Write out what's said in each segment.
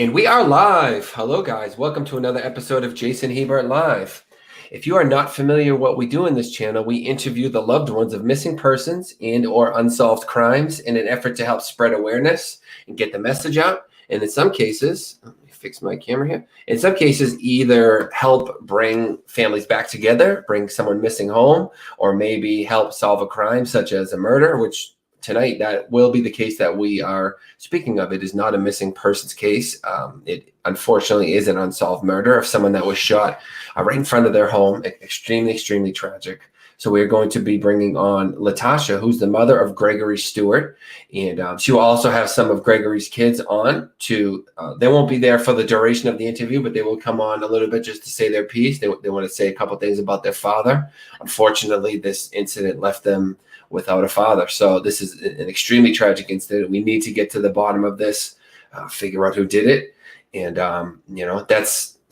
And we are live. Hello, guys. Welcome to another episode of Jason Hebert Live. If you are not familiar with what we do in this channel, we interview the loved ones of missing persons and or unsolved crimes in an effort to help spread awareness and get the message out. And in some cases, let me fix my camera here. In some cases, either help bring families back together, bring someone missing home, or maybe help solve a crime such as a murder, which tonight that will be the case that we are speaking of. It is not a missing persons case. It unfortunately is an unsolved murder of someone that was shot right in front of their home. Extremely, extremely tragic. So we're going to be bringing on Latatia, who's the mother of Gregory Stewart. And she will also have some of Gregory's kids on to, they won't be there for the duration of the interview, but they will come on a little bit just to say their piece. They want to say a couple things about their father. Unfortunately, this incident left them without a father. So this is an extremely tragic incident. We need to get to the bottom of this, figure out who did it. And,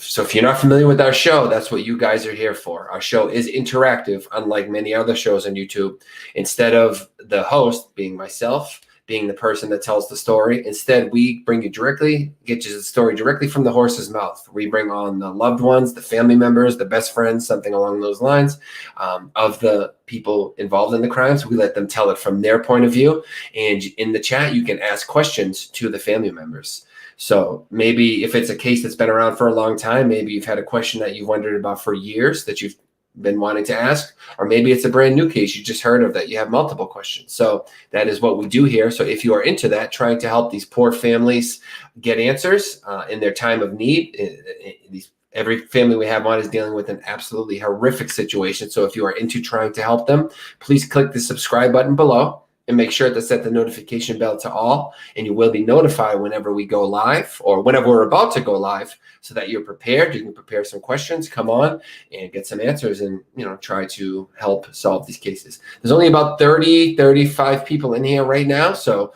so if you're not familiar with our show, that's what you guys are here for. Our show is interactive, unlike many other shows on YouTube. Instead of the host being myself, being the person that tells the story, instead we bring you directly, get you the story directly from the horse's mouth. We bring on the loved ones, the family members, the best friends, something along those lines, of the people involved in the crimes. We let them tell it from their point of view. And in the chat, you can ask questions to the family members. So maybe if it's a case that's been around for a long time, maybe you've had a question that you've wondered about for years that you've been wanting to ask, or maybe it's a brand new case you just heard of that you have multiple questions. So that is what we do here. So if you are into that, trying to help these poor families get answers in their time of need, every family we have on is dealing with an absolutely horrific situation. So if you are into trying to help them, please click the subscribe button below and make sure to set the notification bell to all, and you will be notified whenever we go live or whenever we're about to go live, so that you're prepared. You can prepare some questions, come on and get some answers, and try to help solve these cases. There's only about 35 people in here right now, so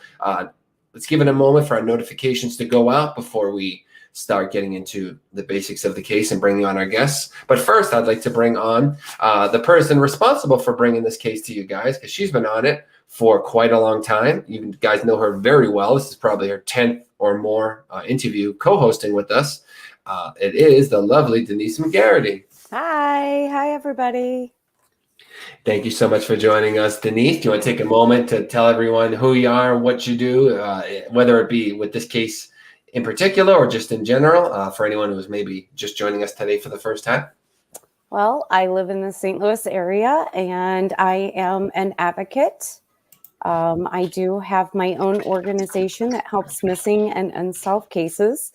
let's give it a moment for our notifications to go out before we start getting into the basics of the case and bringing on our guests. But first, I'd like to bring on the person responsible for bringing this case to you guys, because she's been on it for quite a long time. You guys know her very well. This is probably her 10th or more interview co-hosting with us. It is the lovely Denise McGarity. Hi everybody. Thank you so much for joining us, Denise. Do you want to take a moment to tell everyone who you are, what you do, whether it be with this case in particular or just in general, for anyone who's maybe just joining us today for the first time? Well, I live in the St. Louis area and I am an advocate. I do have my own organization that helps missing and unsolved cases.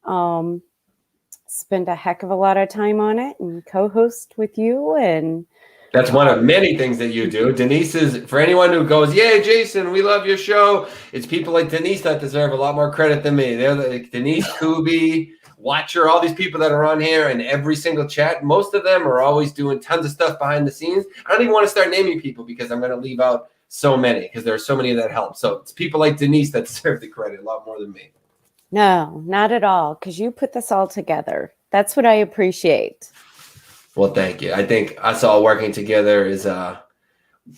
Spend a heck of a lot of time on it and co-host with you. And that's one of many things that you do. Denise is, for anyone who goes, "Yeah, Jason, we love your show," it's people like Denise that deserve a lot more credit than me. They're like Denise, Kubi, Watcher, all these people that are on here and every single chat. Most of them are always doing tons of stuff behind the scenes. I don't even want to start naming people because I'm going to leave out so many, because there are so many that help. So it's people like Denise that deserve the credit a lot more than me. No, not at all, because you put this all together. That's what I appreciate. Well, thank you. I think us all working together is I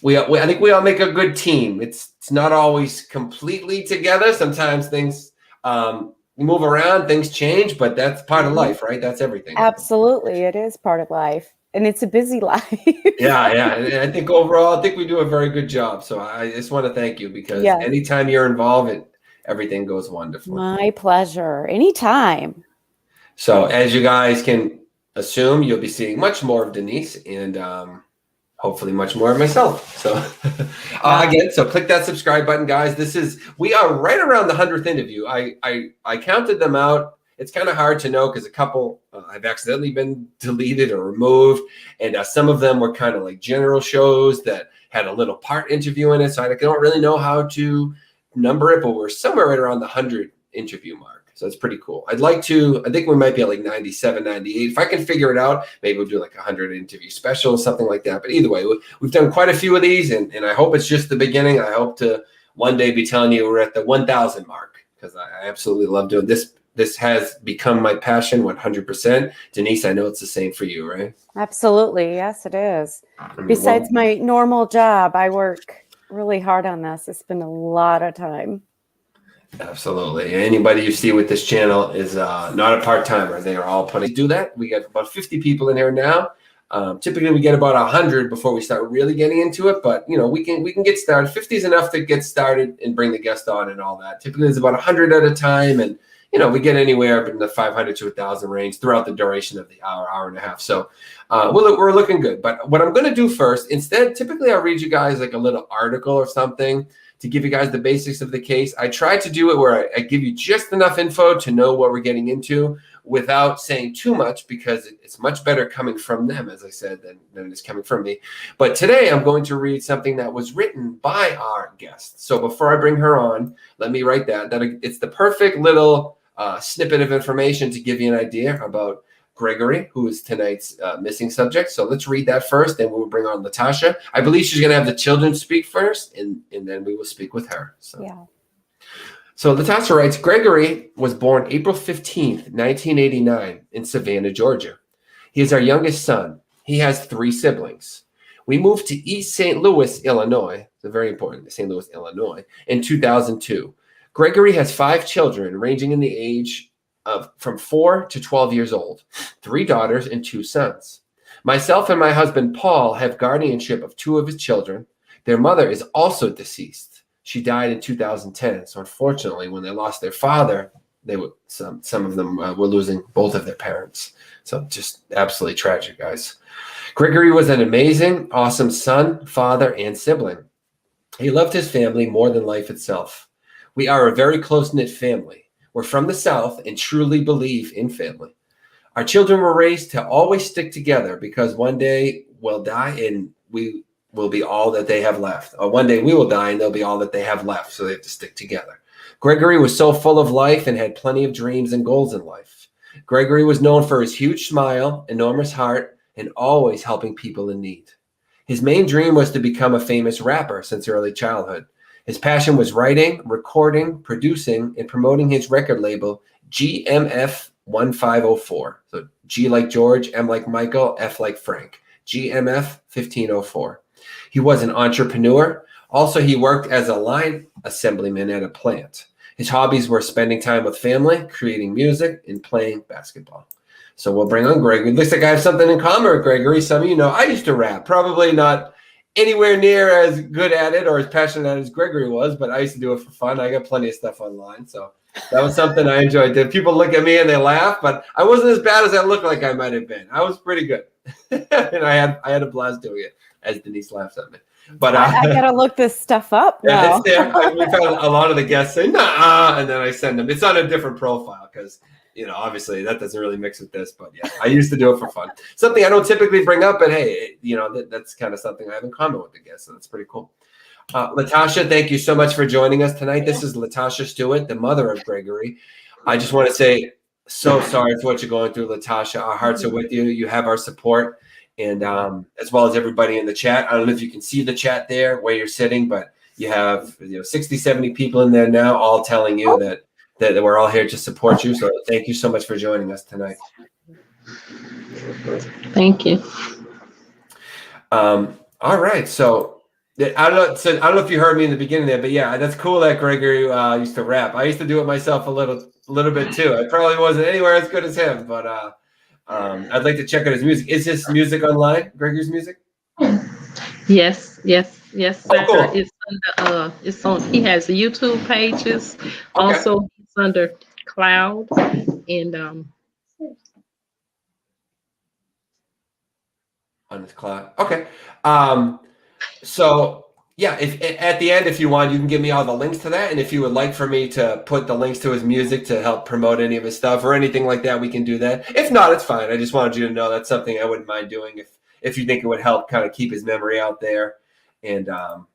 think we all make a good team. It's not always completely together. Sometimes things move around, things change, but that's part of life, right? That's everything. Absolutely, it is part of life. And it's a busy life. Yeah. And I think overall, we do a very good job. So I just want to thank you, because anytime you're involved, everything goes wonderful. My pleasure. Anytime. So as you guys can assume, you'll be seeing much more of Denise and hopefully much more of myself. So again, so click that subscribe button, guys. We are right around the 100th interview. I counted them out. It's kind of hard to know because a couple have accidentally been deleted or removed. And some of them were kind of like general shows that had a little part interview in it. So I don't really know how to number it, but we're somewhere right around the 100 interview mark. So it's pretty cool. I think we might be at like 97, 98. If I can figure it out, maybe we'll do like 100 interview special, something like that. But either way, we've done quite a few of these, and I hope it's just the beginning. I hope to one day be telling you we're at the 1,000 mark, because I absolutely love doing this. This has become my passion 100%. Denise, I know it's the same for you, right? Absolutely. Yes, it is. Besides my normal job, I work really hard on this. I spend a lot of time. Absolutely. Anybody you see with this channel is not a part-timer. They are all putting do that. We got about 50 people in here now. Typically we get about 100 before we start really getting into it, but you know, we can get started. 50 is enough to get started and bring the guest on and all that. Typically it's about 100 at a time, and you know, we get anywhere in the 500 to 1,000 range throughout the duration of the hour and a half. So we're looking good. But what I'm going to do first, instead, typically I'll read you guys like a little article or something to give you guys the basics of the case. I try to do it where I give you just enough info to know what we're getting into without saying too much, because it's much better coming from them, as I said, than it is coming from me. But today I'm going to read something that was written by our guest. So before I bring her on, let me write that it's the perfect little snippet of information to give you an idea about Gregory, who is tonight's missing subject. So let's read that first, then we'll bring on Latatia. I believe she's going to have the children speak first, and then we will speak with her. So, yeah. So Latatia writes, Gregory was born April 15th, 1989 in Savannah, Georgia. He is our youngest son. He has 3 siblings. We moved to East St. Louis, Illinois. It's very important, St. Louis, Illinois, in 2002. Gregory has 5 children ranging in the age of from 4 to 12 years old, 3 daughters and 2 sons. Myself and my husband, Paul, have guardianship of 2 of his children. Their mother is also deceased. She died in 2010. So unfortunately, when they lost their father, some of them were losing both of their parents. So just absolutely tragic, guys. Gregory was an amazing, awesome son, father, and sibling. He loved his family more than life itself. We are a very close-knit family. We're from the South and truly believe in family. Our children were raised to always stick together because one day we'll die and we will be all that they have left. Or one day we will die and they'll be all that they have left, so they have to stick together. Gregory was so full of life and had plenty of dreams and goals in life. Gregory was known for his huge smile, enormous heart, and always helping people in need. His main dream was to become a famous rapper since early childhood. His passion was writing, recording, producing, and promoting his record label, GMF 1504. So G like George, M like Michael, F like Frank. GMF 1504. He was an entrepreneur. Also, he worked as a line assemblyman at a plant. His hobbies were spending time with family, creating music, and playing basketball. So we'll bring on Gregory. Looks like I have something in common with Gregory. Some of you know I used to rap. Probably not anywhere near as good at it or as passionate as Gregory was, but I used to do it for fun. I got plenty of stuff online. So that was something I enjoyed. People look at me and they laugh, but I wasn't as bad as I looked like I might have been. I was pretty good. And I had a blast doing it, as Denise laughs at me. But I gotta look this stuff up now. It's there. We've had a lot of the guests say, nah, and then I send them. It's on a different profile because, you know, obviously that doesn't really mix with this, but yeah, I used to do it for fun. Something I don't typically bring up, but hey, you know, that's kind of something I have in common with the guests, so that's pretty cool. Latatia, thank you so much for joining us tonight. This is Latatia Stewart, the mother of Gregory. I just want to say, so sorry for what you're going through, Latatia. Our hearts are with you. You have our support, and as well as everybody in the chat. I don't know if you can see the chat there where you're sitting, but you have 60, 70 people in there now, all telling you that we're all here to support you. So thank you so much for joining us tonight. Thank you. All right. So I don't know if you heard me in the beginning there, but yeah, that's cool that Gregory used to rap. I used to do it myself a little bit too. I probably wasn't anywhere as good as him, but I'd like to check out his music. Is his music online, Gregory's music? Yes, sir. Oh, cool. It's under it's on. He has the YouTube pages. Okay. Also, it's under Cloud and on his Cloud. Okay. So yeah, if at the end, if you want, you can give me all the links to that. And if you would like for me to put the links to his music to help promote any of his stuff or anything like that, we can do that. If not, it's fine. I just wanted you to know that's something I wouldn't mind doing if you think it would help kind of keep his memory out there and, kind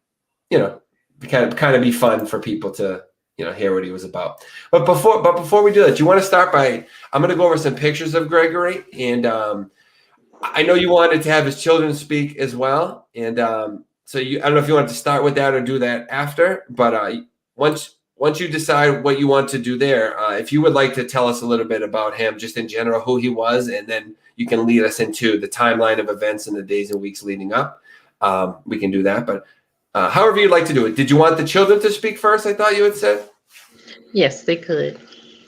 of be fun for people to, hear what he was about. But before we do that, do you want to start by, I'm going to go over some pictures of Gregory, and I know you wanted to have his children speak as well. And so I don't know if you want to start with that or do that after, but once you decide what you want to do there, if you would like to tell us a little bit about him, just in general, who he was, and then you can lead us into the timeline of events in the days and weeks leading up. We can do that, but however you'd like to do it. Did you want the children to speak first? I thought you had said. Yes, they could.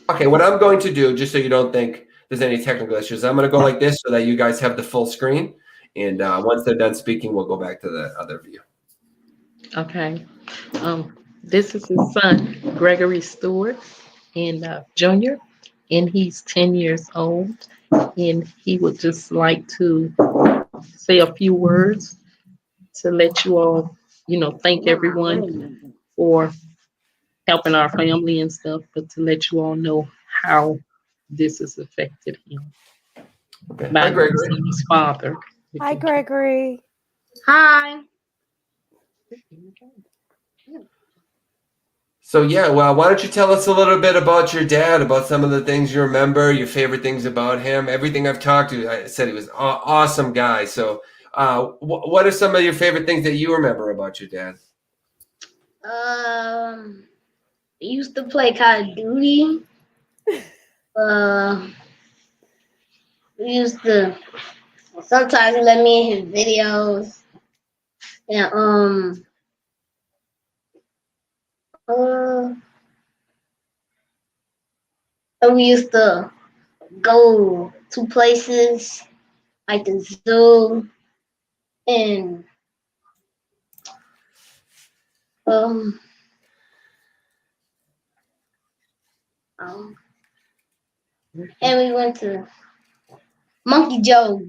Okay, what I'm going to do, just so you don't think there's any technical issues, I'm going to go like this so that you guys have the full screen. And once they're done speaking, we'll go back to the other view. Okay. This is his son, Gregory Stewart, and Junior, and he's 10 years old, and he would just like to say a few words to let you all, thank everyone for helping our family and stuff, but to let you all know how this has affected him Okay. by Hi, Gregory. losing his father. Hi, Gregory. Hi. So yeah, well, why don't you tell us a little bit about your dad, about some of the things you remember, your favorite things about him, everything I've talked to. I said he was an awesome guy. So what are some of your favorite things that you remember about your dad? We used to play Call of Duty. We used to sometimes let me in his videos. And we used to go to places like the zoo and um and we went to Monkey Joe's.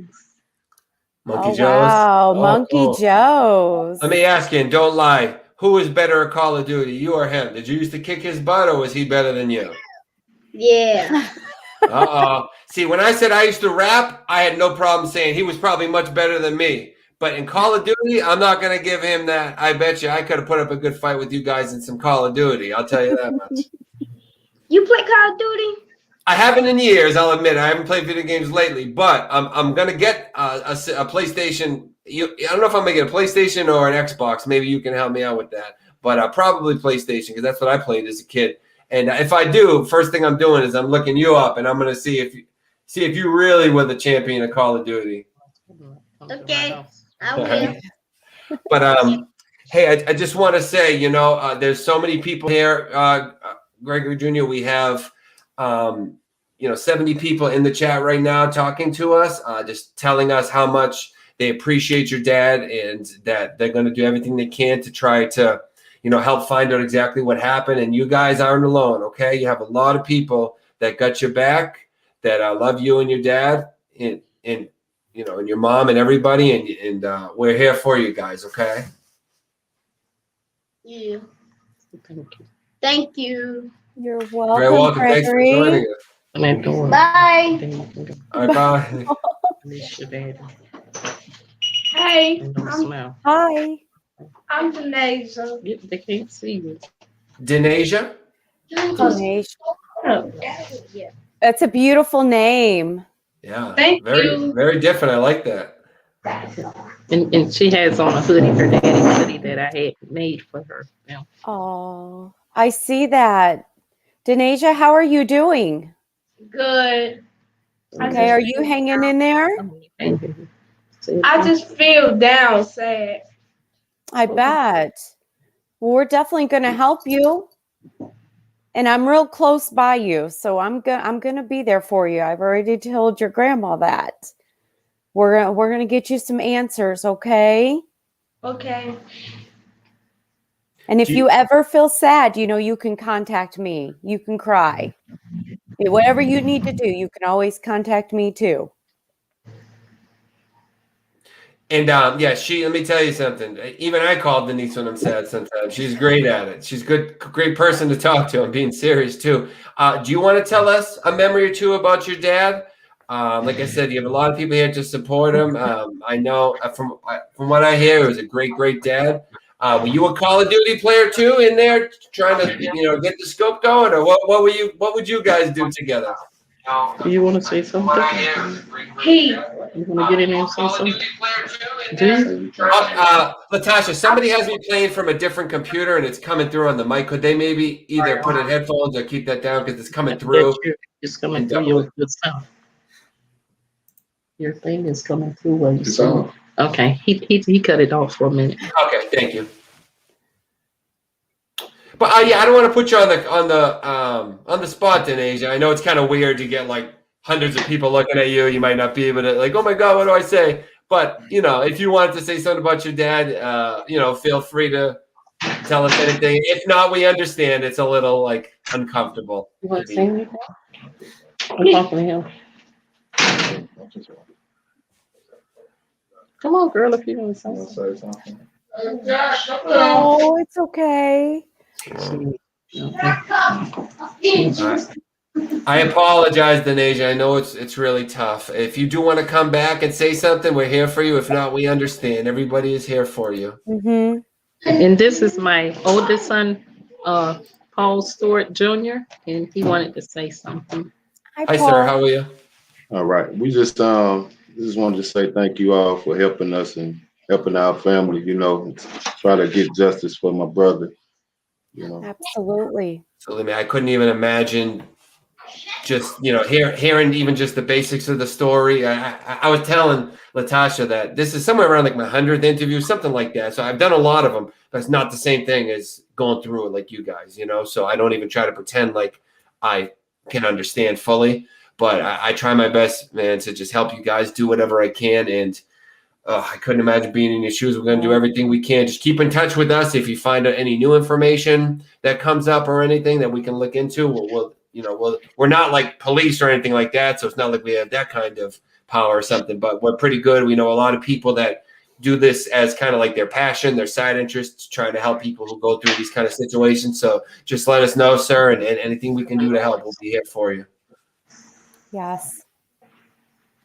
Monkey Oh, Joe's? wow. Oh, Monkey oh. Joe's. Let me ask you, and don't lie. Who was better at Call of Duty, you or him? Did you used to kick his butt, or was he better than you? Yeah. Uh-oh. See, when I said I used to rap, I had no problem saying he was probably much better than me. But in Call of Duty, I'm not going to give him that. I bet you I could have put up a good fight with you guys in some Call of Duty. I'll tell you that much. You play Call of Duty? I haven't in years, I'll admit. I haven't played video games lately, but I'm going to get a PlayStation. I don't know if I'm going to get a PlayStation or an Xbox. Maybe you can help me out with that. But probably PlayStation, because that's what I played as a kid. And if I do, first thing I'm doing is I'm looking you up, and I'm going to see if you really were the champion of Call of Duty. Okay, I will. But hey, I just want to say, there's so many people here, Gregory Jr. We have 70 people in the chat right now talking to us, just telling us how much they appreciate your dad and that they're going to do everything they can to try to help find out exactly what happened. And you guys aren't alone, okay? You have a lot of people that got your back, that love you and your dad, and your mom and everybody, and we're here for you guys, okay? Yeah. Thank you. Thank you. You're Very welcome, welcome. Thanks for joining Gregory. us. Bye. All right, bye. Hey, Hi. I'm Denasia. They can't see you. Denasia? Denasia. Yeah. That's a beautiful name. Yeah. Thank very, you. very different. I like that. And she has on a hoodie, her daddy's hoodie that I had made for her. Yeah. Oh, I see that. Denasia, how are you doing? Good. Okay, are you hanging in there? I just feel down, sad. I bet. Well, we're definitely going to help you. And I'm real close by you, so I'm going to be there for you. I've already told your grandma that. We're going to get you some answers, okay? Okay. And if you ever feel sad, you can contact me. You can cry. Whatever you need to do, you can always contact me too. And let me tell you something. Even I call Denise when I'm sad sometimes. She's great at it. She's great person to talk to. I'm being serious too. Do you want to tell us a memory or two about your dad? Like I said, you have a lot of people here to support him. I know from what I hear, he was a great dad. Were you a Call of Duty player too in there, trying to get the scope going, or what would you guys do together? Do you want to say something? Hey. You want to get in there and say something? Do you? Latasha, somebody has me playing from a different computer and it's coming through on the mic. Could they maybe either put in headphones or keep that down because it's coming through? It's coming through your good sound. Your thing is coming through where you saw. Okay, he cut it off for a minute. Okay, thank you. But yeah, I don't want to put you on the spot, then, Asia. I know it's kind of weird to get like hundreds of people looking at you. You might not be able to like, oh my God, what do I say? But if you wanted to say something about your dad, feel free to tell us anything. If not, we understand. It's a little like uncomfortable. You want to say anything? I'm talking to him. Come on, girl, if you want to say something. Oh, it's okay. I apologize, Denasia. I know it's really tough. If you do want to come back and say something, we're here for you. If not, we understand. Everybody is here for you. Mm-hmm. And this is my oldest son, Paul Stewart Jr., and he wanted to say something. Hi, sir. How are you? All right. We just wanted to say thank you all for helping us and helping our family, try to get justice for my brother, Absolutely. Absolutely, man. I couldn't even imagine just, hearing even just the basics of the story. I was telling Latatia that this is somewhere around like my 100th interview, something like that. So I've done a lot of them, but it's not the same thing as going through it like you guys, so I don't even try to pretend like I can understand fully, but I try my best, man, to just help you guys do whatever I can. And I couldn't imagine being in your shoes. We're going to do everything we can. Just keep in touch with us. If you find any new information that comes up or anything that we can look into, we're not like police or anything like that. So it's not like we have that kind of power or something, but we're pretty good. We know a lot of people that do this as kind of like their passion, their side interest, trying to help people who go through these kind of situations. So just let us know, sir, and anything we can do to help, we'll be here for you. Yes.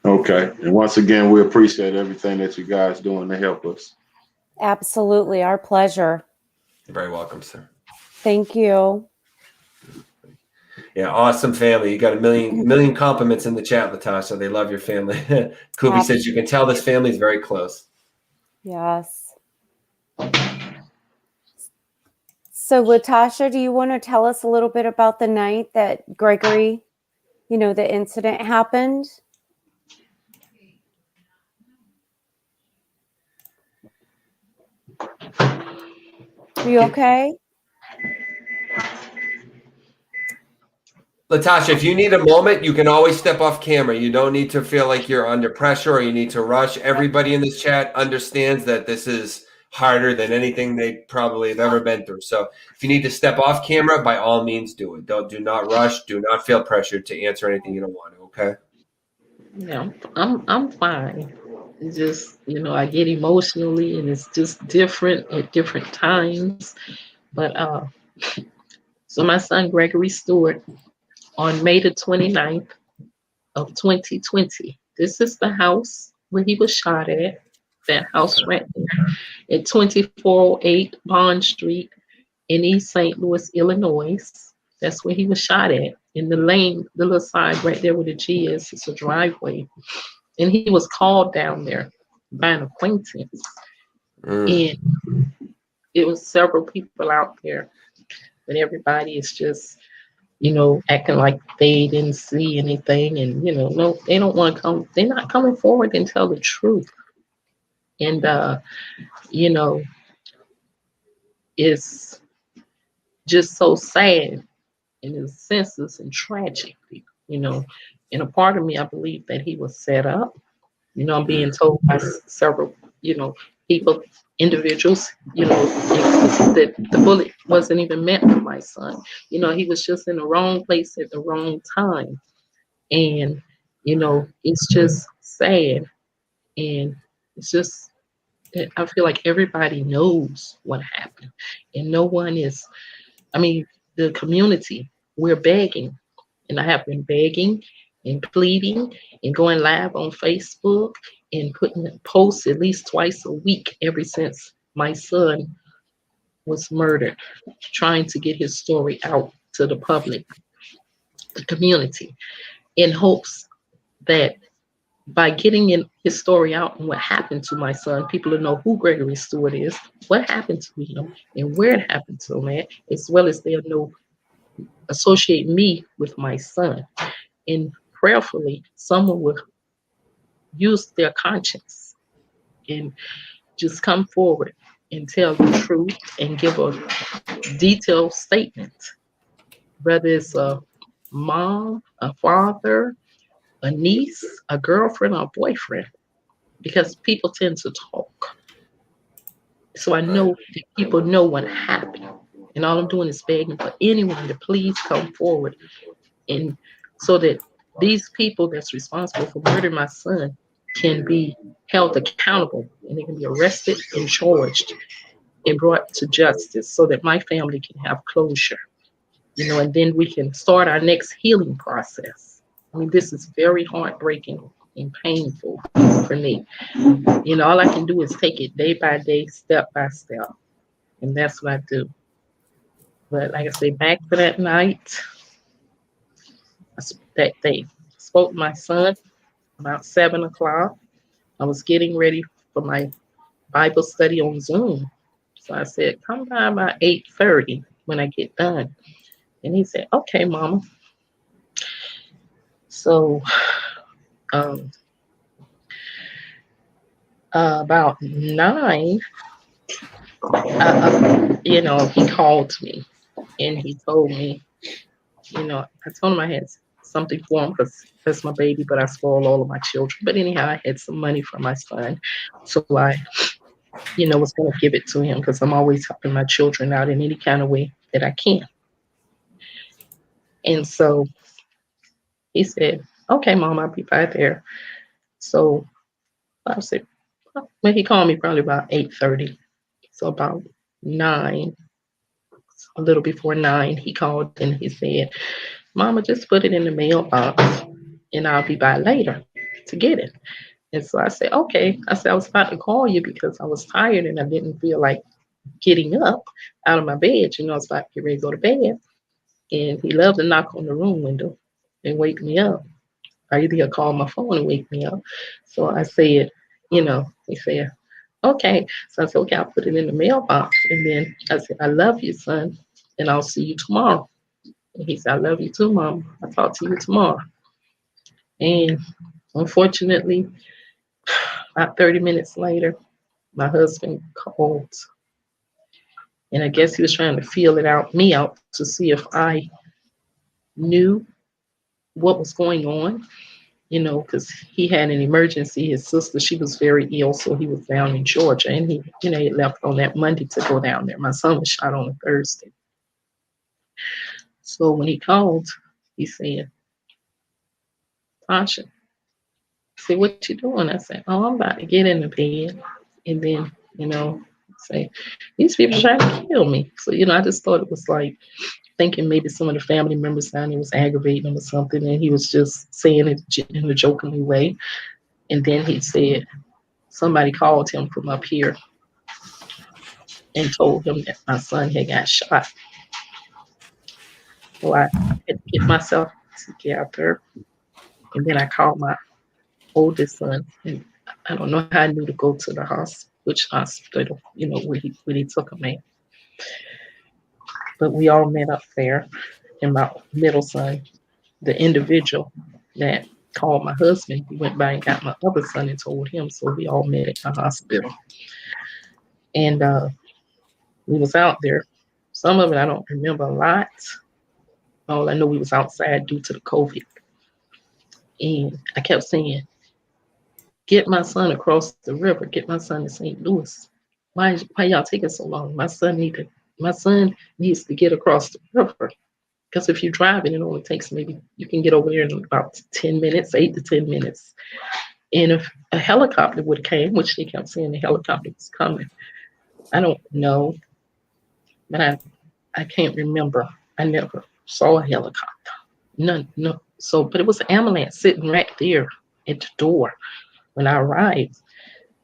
Okay. And once again, we appreciate everything that you guys doing to help us. Absolutely. Our pleasure. You're very welcome, sir. Thank you. Yeah, awesome family. You got a million compliments in the chat, Latasha. They love your family. Kubi says you can tell this family is very close. Yes. So, Latasha, do you want to tell us a little bit about the night that Gregory, the incident happened? Are you okay? Latasha, if you need a moment, you can always step off camera. You don't need to feel like you're under pressure or you need to rush. Everybody in this chat understands that this is harder than anything they probably have ever been through. So if you need to step off camera, by all means do it. Do not rush. Do not feel pressured to answer anything you don't want to, okay? Yeah, I'm fine. It's just, I get emotionally and it's just different at different times. But so my son Gregory Stewart on May the 29th of 2020. This is the house where he was shot at. That house right there at 2408 Bond Street in East St. Louis, Illinois. That's where he was shot at. In the lane, the little side right there where the G is, it's a driveway. And he was called down there by an acquaintance. And it was several people out there, but everybody is just, acting like they didn't see anything. And, no, they don't want to come. They're not coming forward and tell the truth. And, it's just so sad and it's senseless and tragic, And a part of me, I believe that he was set up. I'm being told by several, people, individuals, that the bullet wasn't even meant for my son. He was just in the wrong place at the wrong time. And, it's just sad. And it's just, I feel like everybody knows what happened. And no one is, the community, we're begging. And I have been begging and pleading and going live on Facebook and putting posts at least twice a week ever since my son was murdered, trying to get his story out to the public, the community, in hopes that by getting his story out and what happened to my son, people will know who Gregory Stewart is, what happened to him, and where it happened to him at, as well as they'll know, associate me with my son. And prayerfully, someone will use their conscience and just come forward and tell the truth and give a detailed statement, whether it's a mom, a father, a niece, a girlfriend, or a boyfriend, because people tend to talk. So I know that people know what happened. And all I'm doing is begging for anyone to please come forward, and so that these people that's responsible for murdering my son can be held accountable, and they can be arrested and charged and brought to justice, so that my family can have closure, and then we can start our next healing process. I mean, this is very heartbreaking and painful for me. All I can do is take it day by day, step by step. And that's what I do. But like I say, back to that night, that they spoke to my son about 7 o'clock. I was getting ready for my Bible study on Zoom. So I said, come by about 8:30 when I get done. And he said, okay, Mama. So um, about 9, he called me and he told me, I told him I had something for him because that's my baby, but I spoil all of my children. But anyhow, I had some money for my son. So I, was going to give it to him because I'm always helping my children out in any kind of way that I can. And so he said, okay, Mom, I'll be right there. So I said, well, he called me probably about 8:30. So about 9, a little before 9, he called and he said, Mama, just put it in the mailbox and I'll be by later to get it. And so I said, okay. I said, I was about to call you because I was tired and I didn't feel like getting up out of my bed. I was about to get ready to go to bed. And he loved to knock on the room window and wake me up. Or either he'll call my phone and wake me up. So I said, he said, okay. So I said, okay, I'll put it in the mailbox. And then I said, I love you, son, and I'll see you tomorrow. And he said, I love you too, Mom. I'll talk to you tomorrow. And unfortunately, about 30 minutes later, my husband called. And I guess he was trying to feel me out to see if I knew what was going on, because he had an emergency. His sister, she was very ill, so he was down in Georgia. And he left on that Monday to go down there. My son was shot on a Thursday. So when he called, he said, Tasha, said, what you doing? I said, oh, I'm about to get in the bed. And then, say, these people trying to kill me. So, I just thought it was like thinking maybe some of the family members down there was aggravating him or something. And he was just saying it in a jokingly way. And then he said, somebody called him from up here and told him that my son had got shot. So I had to get myself together. And then I called my oldest son, and I don't know how I knew to go to the hospital, which hospital, where he took him in. But we all met up there, and my middle son, the individual that called my husband, he went by and got my other son and told him, so we all met at the hospital. And we was out there. Some of it I don't remember a lot. All I know, we was outside due to the COVID. And I kept saying, get my son across the river, get my son to St. Louis. Why y'all taking so long? My son needs to get across the river. Because if you're driving, it only takes maybe, you can get over there in about 10 minutes, 8 to 10 minutes. And if a helicopter would have came, which they kept saying the helicopter was coming, I don't know, but I can't remember. I never saw a helicopter. None, no. So, but it was an ambulance sitting right there at the door when I arrived.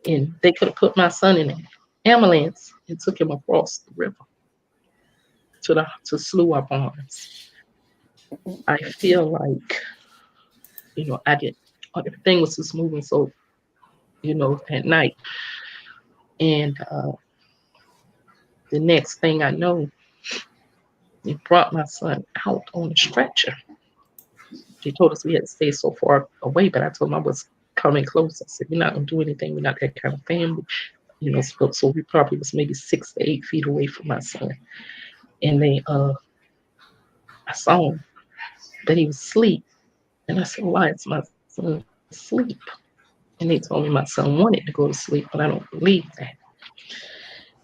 And they could have put my son in an ambulance and took him across the river to Slew Up Arms. I feel like, everything was just moving so, at night. And the next thing I know, they brought my son out on a stretcher. They told us we had to stay so far away, but I told them I was coming close. I said, we're not going to do anything. We're not that kind of family. so we probably was maybe 6 to 8 feet away from my son. And I saw him, but he was asleep. And I said, why is my son asleep? And they told me my son wanted to go to sleep, but I don't believe that.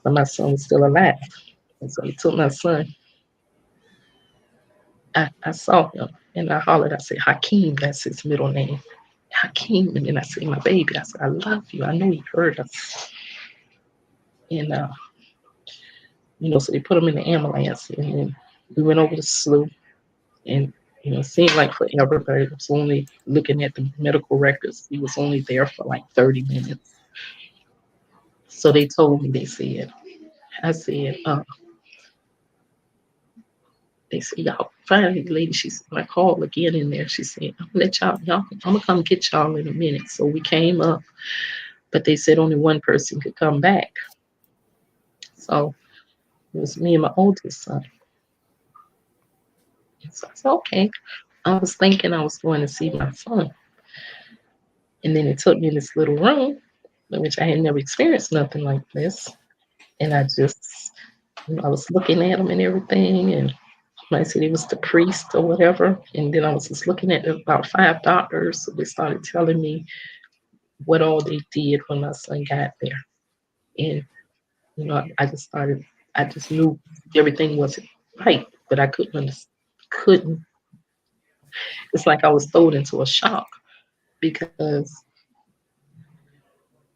But my son was still alive. And so he took my son. I saw him and I hollered. I said, Hakeem, that's his middle name. Hakeem. And then I said, my baby. I said, I love you. I know he heard us. And, so they put him in the ambulance. And then we went over the slough. And, it seemed like forever, but it was only looking at the medical records. He was only there for like 30 minutes. So they told me, they said, they said, y'all, finally, the lady, she said, I called again in there. She said, I'm gonna come get y'all in a minute. So we came up, but they said only one person could come back. So it was me and my oldest son. And so I said, okay. I was thinking I was going to see my son. And then it took me in this little room, which I had never experienced nothing like this. And I just, I was looking at him and everything. And I said it was the priest or whatever. And then I was just looking at about 5 doctors. So they started telling me what all they did when my son got there. And, I just knew everything wasn't right, but I couldn't. It's like I was thrown into a shock because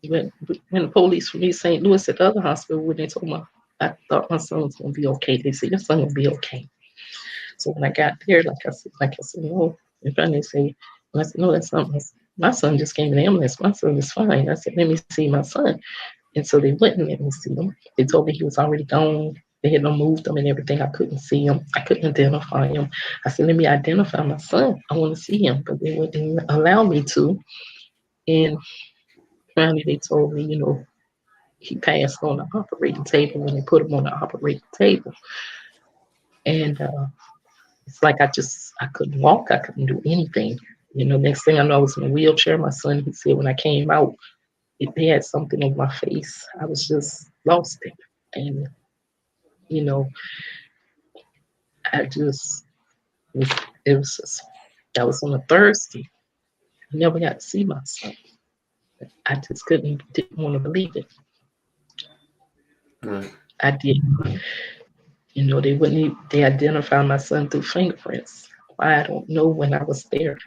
when the police from East St. Louis at the other hospital, when they told me I thought my son was going to be okay, they said, your son will be okay. So when I got there, like I said, no. And finally they say, I said, no, that's not my son just came in the ambulance. My son is fine. I said, let me see my son. And so they wouldn't let me see him. They told me he was already gone. They had moved him and everything. I couldn't see him. I couldn't identify him. I said, let me identify my son. I want to see him. But they wouldn't allow me to. And finally they told me, he passed on the operating table when they put him on the operating table. And it's like I couldn't walk. I couldn't do anything. Next thing I know, I was in a wheelchair. My son, he said when I came out, they had something on my face. I was just lost it. And, that was on a Thursday. I never got to see my son. I just didn't want to believe it. Right. I did. They identified my son through fingerprints. Why, I don't know when I was there.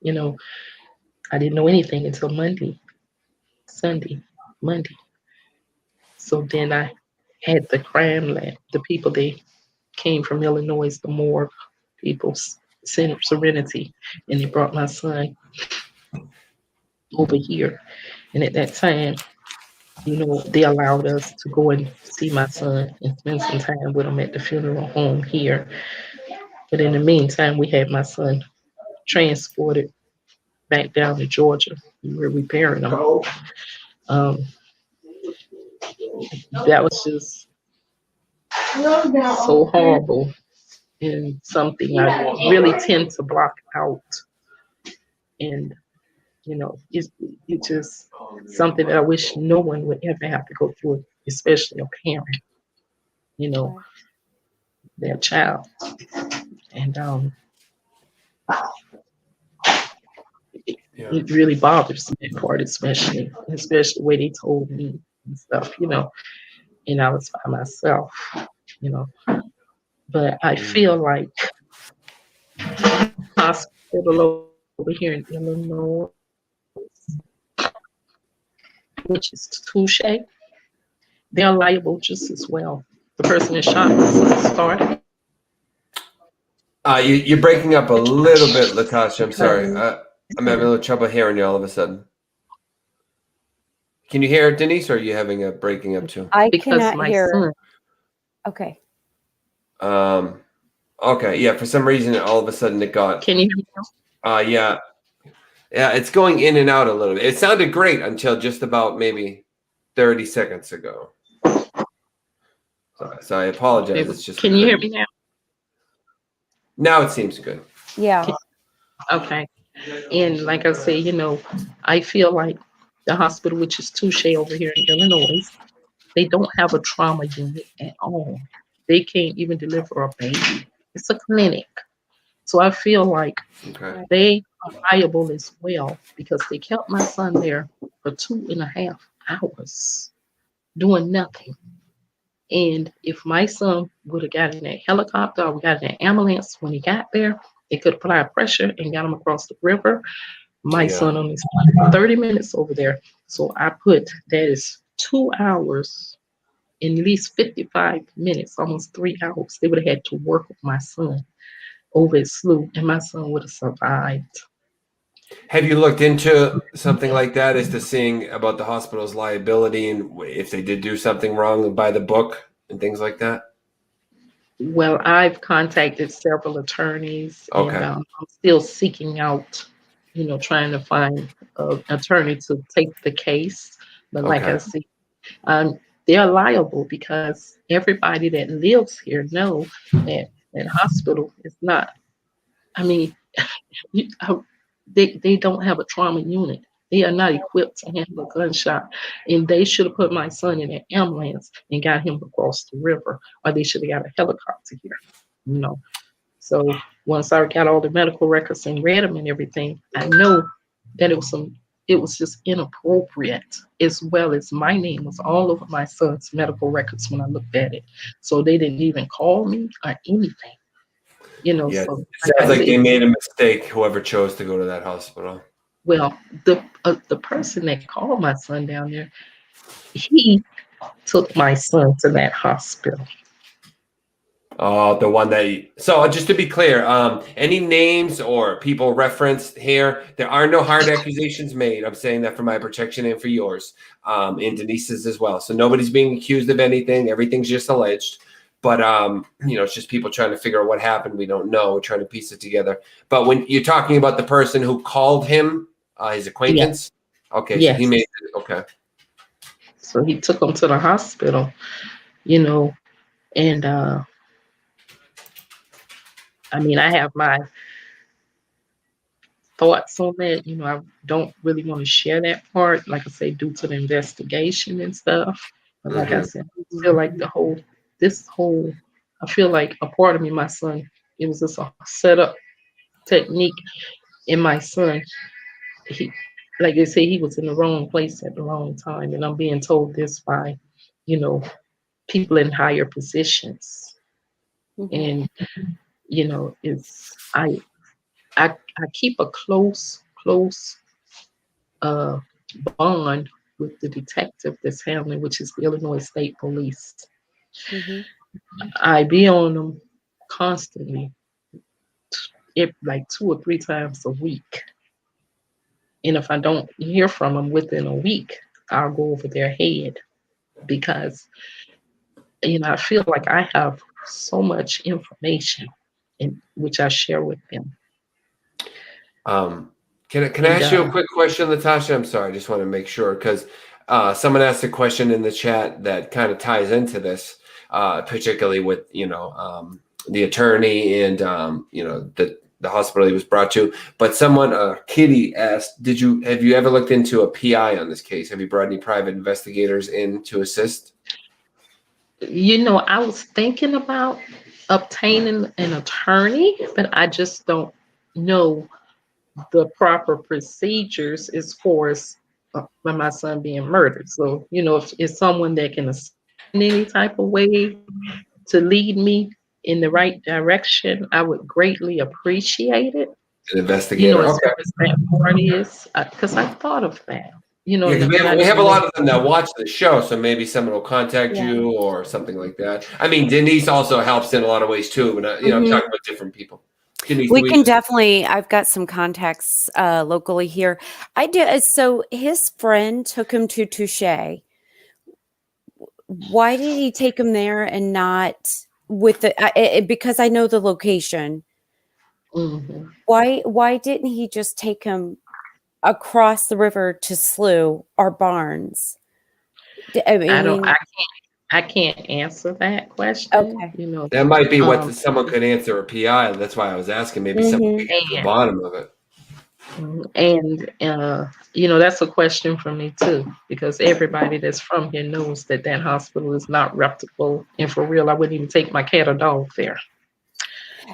I didn't know anything until Monday. So then I had the crime lab, the people, they came from Illinois, the morgue people, Serenity, and they brought my son over here. And at that time, they allowed us to go and see my son and spend some time with him at the funeral home here. But in the meantime, we had my son transported back down to Georgia. We were repairing him. That was just so horrible and something I really tend to block out. And, it's just something that I wish no one would ever have to go through, especially a parent, their child. And it really bothers me, that part, especially the way they told me and stuff, and I was by myself, but I feel like hospital over here in Illinois, which is Touche, they're liable just as well. The person that shot my son started. You're breaking up a little bit, Latatia. I'm sorry. I'm having a little trouble hearing you all of a sudden. Can you hear Denise, or are you having a breaking up too? I Because cannot my hear. son. Okay. Okay. Yeah. For some reason, all of a sudden it got. Can you hear me now? Yeah. Yeah. It's going in and out a little bit. It sounded great until just about maybe 30 seconds ago. So I apologize. It's just. Can you hear me now? Now it seems good. Yeah. Okay. And like I say, I feel like the hospital, which is Touche over here in Illinois, They don't have a trauma unit at all. They can't even deliver a baby. It's a clinic. So I feel like Okay. they are liable as well because they kept my son there for 2.5 hours doing nothing. And if my son would have got in that helicopter or got in an ambulance when he got there, they could apply pressure and got him across the river. My Yeah. son only spent 30 minutes over there. So I put that is 2 hours in at least 55 minutes, almost 3 hours. They would have had to work with my son over his slough, and my son would have survived. Have you looked into something like that as to seeing about the hospital's liability and if they did do something wrong by the book and things like that? Well, I've contacted several attorneys, and Okay. I'm still seeking out, trying to find an attorney to take the case. But like I Okay. said, they're liable because everybody that lives here know that that hospital is not. I mean, you, they don't have a trauma unit. They are not equipped to handle a gunshot. And they should have put my son in an ambulance and got him across the river, or they should have got a helicopter here. You know. So once I got all the medical records and read them and everything, I know that it was just inappropriate, as well as my name was all over my son's medical records when I looked at it. So they didn't even call me or anything. Yeah. So It like I sounds like said, they made a mistake, whoever chose to go to that hospital. well, the person that called my son down there, he took my son to that hospital. Oh, the one that. So just to be clear, any names or people referenced here, there are no hard accusations made. I'm saying that for my protection and for yours, and Denise's as well. So nobody's being accused of anything. Everything's just alleged. But it's just people trying to figure out what happened. We don't know. We're trying to piece it together. But when you're talking about the person who called him, his acquaintance, okay, so he Yes. made it. Okay. So he took him to the hospital, and I mean, I have my thoughts on that. I don't really want to share that part, like I say, due to the investigation and stuff. But like I Mm-hmm. said, I feel like I feel like a part of me, my son, it was just a setup technique. In my son, he, like they say, he was in the wrong place at the wrong time, and I'm being told this by, you know, people in higher positions, Mhm. and it's I keep a close uh, bond with the detective that's handling, which is the Illinois State Police. Mhm. I be on them constantly, like 2 or 3 times a week. And if I don't hear from them within a week, I'll go over their head because I feel like I have so much information in which I share with them. Can I And ask you a quick question, Latasha? I'm sorry, I just want to make sure because someone asked a question in the chat that kind of ties into this, particularly with the attorney and the hospital he was brought to. But someone, Kitty, asked, have you ever looked into a PI on this case? Have you brought any private investigators in to assist? I was thinking about obtaining an attorney, but I just don't know the proper procedures as far as my son being murdered. So, if it's someone that can assist in any type of way to lead me in the right direction, I would greatly appreciate it. An investigator, As okay. far as that part is, because I thought of that. Yeah, because And I we have a didn't know. lot of them that watch the show, so maybe someone will contact Yeah. you or something like that. I mean, Denise also helps in a lot of ways too, but I'm Mhm. talking about different people. Denise, We can definitely. I've got some contacts locally here. I do. So his friend took him to Touche. Why did he take him there and not with because I know the location. Mhm. Why didn't he just take him across the river to Slough or Barnes? I can't answer that question. Okay. that might be what Um, someone could answer a PI. That's why I was asking. Maybe someone Mhm. could get to the and bottom of it. And that's a question for me too, because everybody that's from here knows that that hospital is not reputable. And for real, I wouldn't even take my cat or dog there.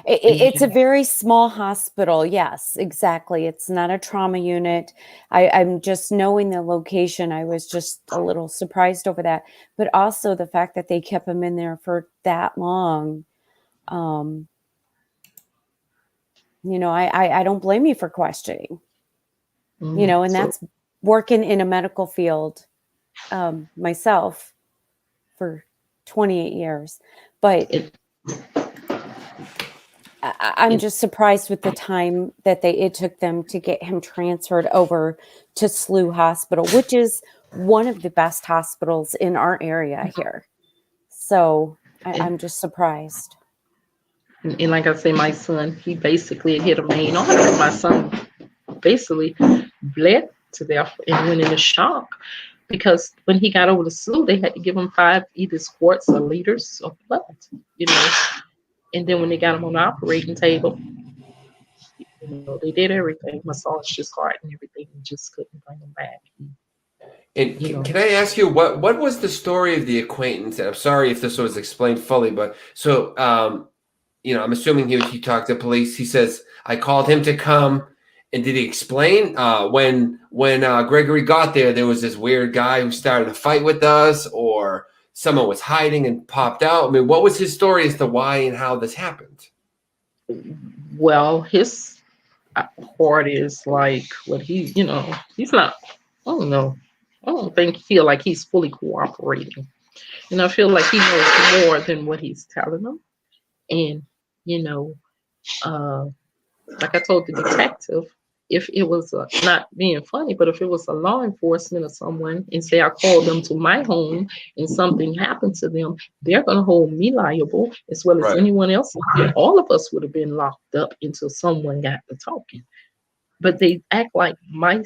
It's a very small hospital. Yes, exactly. It's not a trauma unit. I'm just knowing the location. I was just a little surprised over that, but also the fact that they kept him in there for that long. I don't blame you for questioning, and So that's working in a medical field myself for 28 years. But it, I'm it, just surprised with the time that it took them to get him transferred over to SLU Hospital, which is one of the best hospitals in our area here. So I'm just surprised. and like I say, my son, he basically hit a main artery. My son basically bled to death and went into shock, because when he got over the flu, they had to give him 5 either squirts or liters of blood, you know. And then when they got him on the operating table, they did everything, massaged his heart and everything, and just couldn't bring him back. And You know, can I ask you what was the story of the acquaintance? And I'm sorry if this was explained fully, but so I'm assuming he talked to police. He says I called him to come, and did he explain when Gregory got there? There was this weird guy who started a fight with us, or someone was hiding and popped out. I mean, what was his story as to why and how this happened? well, his heart is like what he's not. I don't know. I don't feel like he's fully cooperating. And I feel like he knows more than what he's telling them. And, you know, uh, like I told the detective, if it was not being funny, but if it was a law enforcement or someone, and say I called them to my home and something happened to them, they're going to hold me liable as well as Right. anyone else. All of us would have been locked up until someone got to talking. But they act like my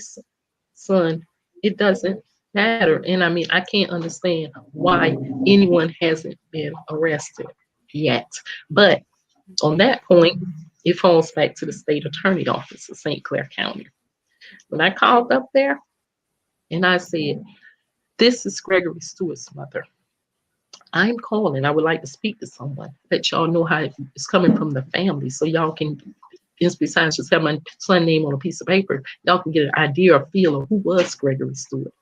son, it doesn't matter. And I mean, I can't understand why anyone hasn't been arrested yet. But on that point, it falls back to the state attorney office of St. Clair County. When I called up there and I said, "This is Gregory Stewart's mother. I'm calling. I would like to speak to someone. Let y'all know how it's coming from the family, so y'all can, besides just have my son's name on a piece of paper, y'all can get an idea or feel of who was Gregory Stewart."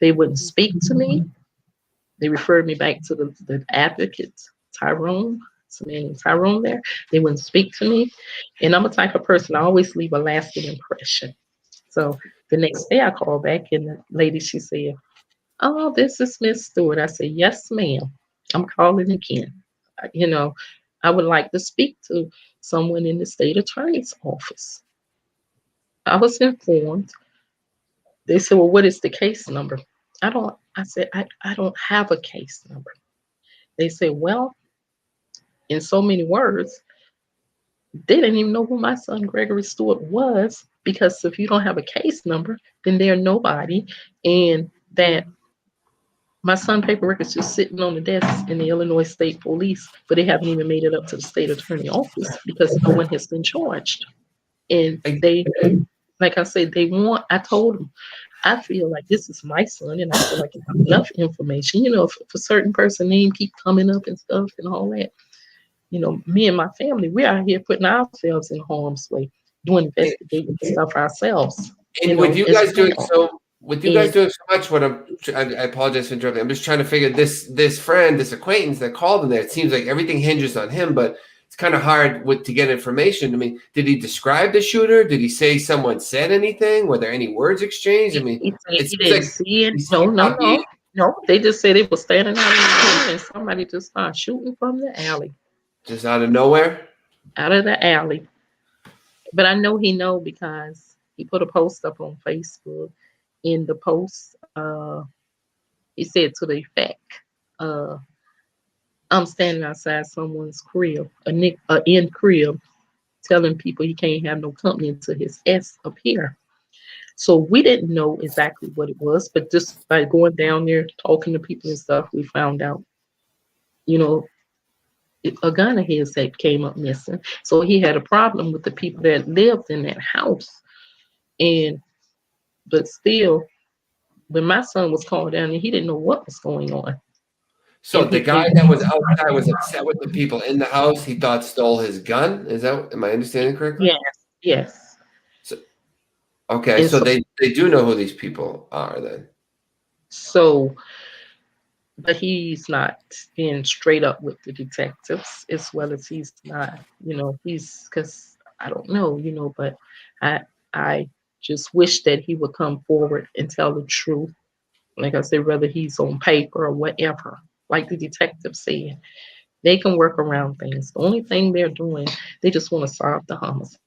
They wouldn't speak to me. They referred me back to the advocate, Tyrone. It's a man named Tyrone there. They wouldn't speak to me. And I'm a type of person, I always leave a lasting impression. So the next day I called back, and the lady, she said, "Oh, this is Miss Stewart." I said, "Yes, ma'am. I'm calling again. You know, I would like to speak to someone in the state attorney's office." I was informed. They said, "Well, what is the case number?" I said, I don't have a case number. They said, "Well," in so many words, they didn't even know who my son Gregory Stewart was, because if you don't have a case number, then they're nobody. And that my son paperwork is just sitting on the desk in the Illinois State Police, but they haven't even made it up to the state attorney office because no one has been charged. And they, like I said, I told them, I feel like this is my son, and I feel like enough information, if a certain person name keep coming up and stuff and all that, me and my family, we're out here putting ourselves in harm's way, doing investigating stuff ourselves. And with you guys doing so much, I apologize for interrupting. I'm just trying to figure this friend, this acquaintance that called in there. It seems like everything hinges on him, but it's kind of hard to get information. I mean, did he describe the shooter? Did he say someone said anything? Were there any words exchanged? I mean, he didn't see it. No. They just said it was standing out in the corner, and somebody just started shooting from the alley. Just out of nowhere? Out of the alley. But I know he know because he put a post up on Facebook. In the post, he said to the effect, "I'm standing outside someone's crib, a in crib, telling people he can't have no company until his S appear." So we didn't know exactly what it was, but just by going down there, talking to people and stuff, we found out, a gun of his that came up missing. So he had a problem with the people that lived in that house. And but still, when my son was called down, and he didn't know what was going on. So And the he guy and that was outside was upset with the people in the house. He thought stole his gun. Am I understanding correctly? yes, yes. So, okay, And so so they do know who these people are then. so but he's not being straight up with the detectives, as well as he's not, he's because I don't know, but I I just wish that he would come forward and tell the truth. Like I said, whether he's on paper or whatever, like the detective said, they can work around things. The only thing they're doing, they just want to solve the homicide.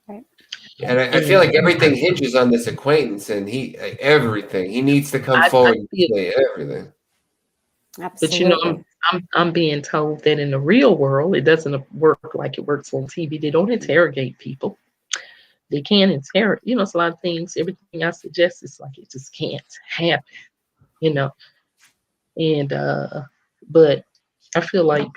Right. And I feel And like everything hinges on this acquaintance, and everything. He needs to come I forward and feel, say everything. but Absolutely. I'm being told that in the real world, it doesn't work like it works on TV. They don't interrogate people. They can't interrogate. It's a lot of things. Everything I suggest is like it just can't happen. You know, and but I feel like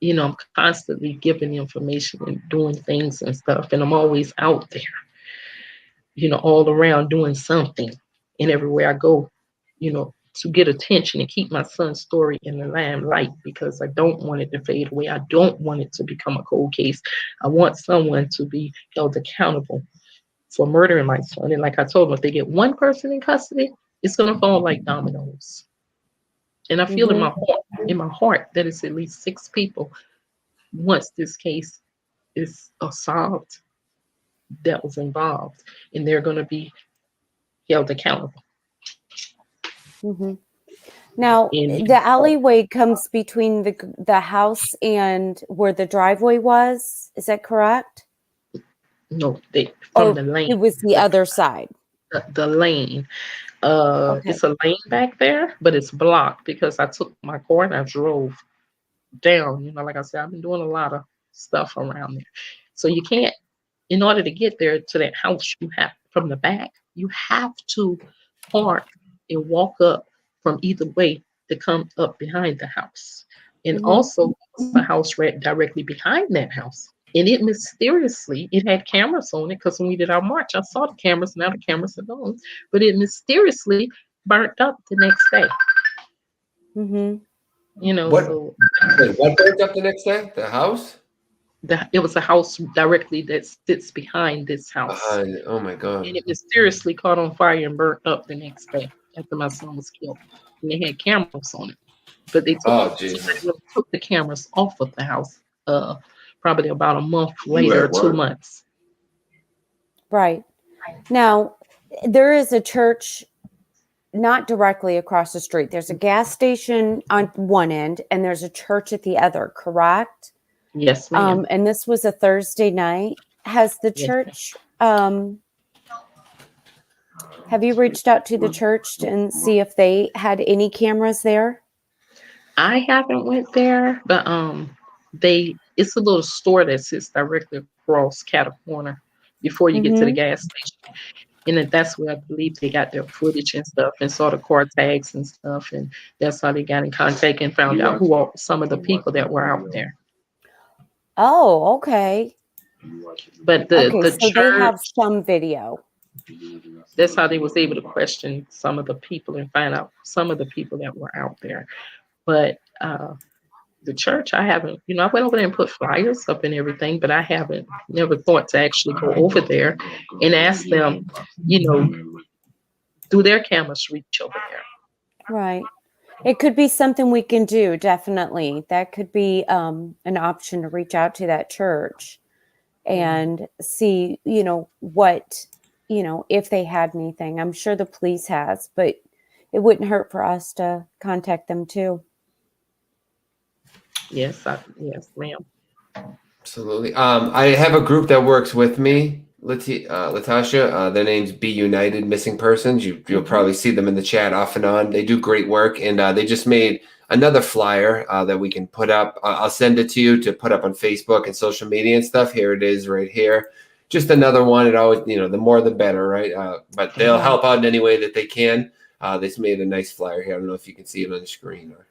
I'm constantly giving information and doing things and stuff, and I'm always out there, all around doing something, and everywhere I go, to get attention and keep my son's story in the limelight because I don't want it to fade away. I don't want it to become a cold case. I want someone to be held accountable for murdering my son. And like I told them, if they get one person in custody, it's gonna fall like dominoes. And I feel Mm-hmm. in my heart that it's at least 6 people once this case is solved that was involved, and they're going to be held accountable. Mm-hmm. Now, And the alleyway comes between the house and where the driveway was. Is that correct? no, they from Or the lane, it was the other side? the lane. Okay. It's a lane back there, but it's blocked because I took my car and I drove down. Like I said, I've been doing a lot of stuff around there, so you can't. In order to get there to that house, you have from the back. You have to park and walk up from either way to come up behind the house. And Mm-hmm. also, the house right directly behind that house. And it had cameras on it because when we did our march, I saw the cameras. Now the cameras are gone, but it mysteriously burnt up the next day. Mm-hmm. What? So Wait, what burned up the next day? The house? it was a house directly that sits behind this house. Behind. Oh my God. And it mysteriously caught on fire and burnt up the next day after my son was killed. And they had cameras on it, but Oh somebody Jesus. took the cameras off of the house. Probably about a month later, 2 months. Right. Now, there is a church not directly across the street. There's a gas station on one end, and there's a church at the other, correct? Yes, ma'am. And this was a Thursday night. Has the Yes. church, have you reached out to the church and see if they had any cameras there? I haven't went there, but it's a little store that sits directly across Cattle Corner before you get to the Mm-hmm. gas station. And that's where I believe they got their footage and stuff and saw the car tags and stuff. And that's how they got in contact and found out who are some of the people that were out there. Oh, okay. But Okay, the so they have church, some video. that's how they was able to question some of the people and find out some of the people that were out there. But the church, I haven't, I went over there and put flyers up and everything, but I haven't never thought to actually go over there and ask them, do their cameras reach over there? Right. It could be something we can do, definitely. That could be an option to reach out to that church and see, what, if they had anything. I'm sure the police has, but it wouldn't hurt for us to contact them too. Yes, yes, ma'am. Absolutely. I have a group that works with me, Latatia. Their name's Be United Missing Persons. You'll probably see them in the chat off and on. They do great work, and they just made another flyer that we can put up. I'll send it to you to put up on Facebook and social media and stuff. Here it is, right here. Just another one. It always, the more the better, right? But they'll help out in any way that they can. They just made a nice flyer here. I don't know if you can see it on the screen or.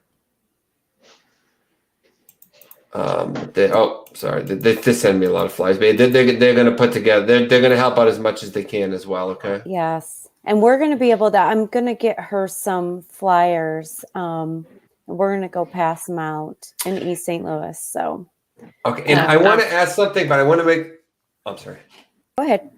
They send me a lot of flyers, but they're going to put together. They're going to help out as much as they can as well. Okay. Yes. And we're going to be able to, I'm going to get her some flyers. We're going to go pass them out in East St. Louis. So. Okay. And I want to ask something, but I want to I'm sorry. Go ahead.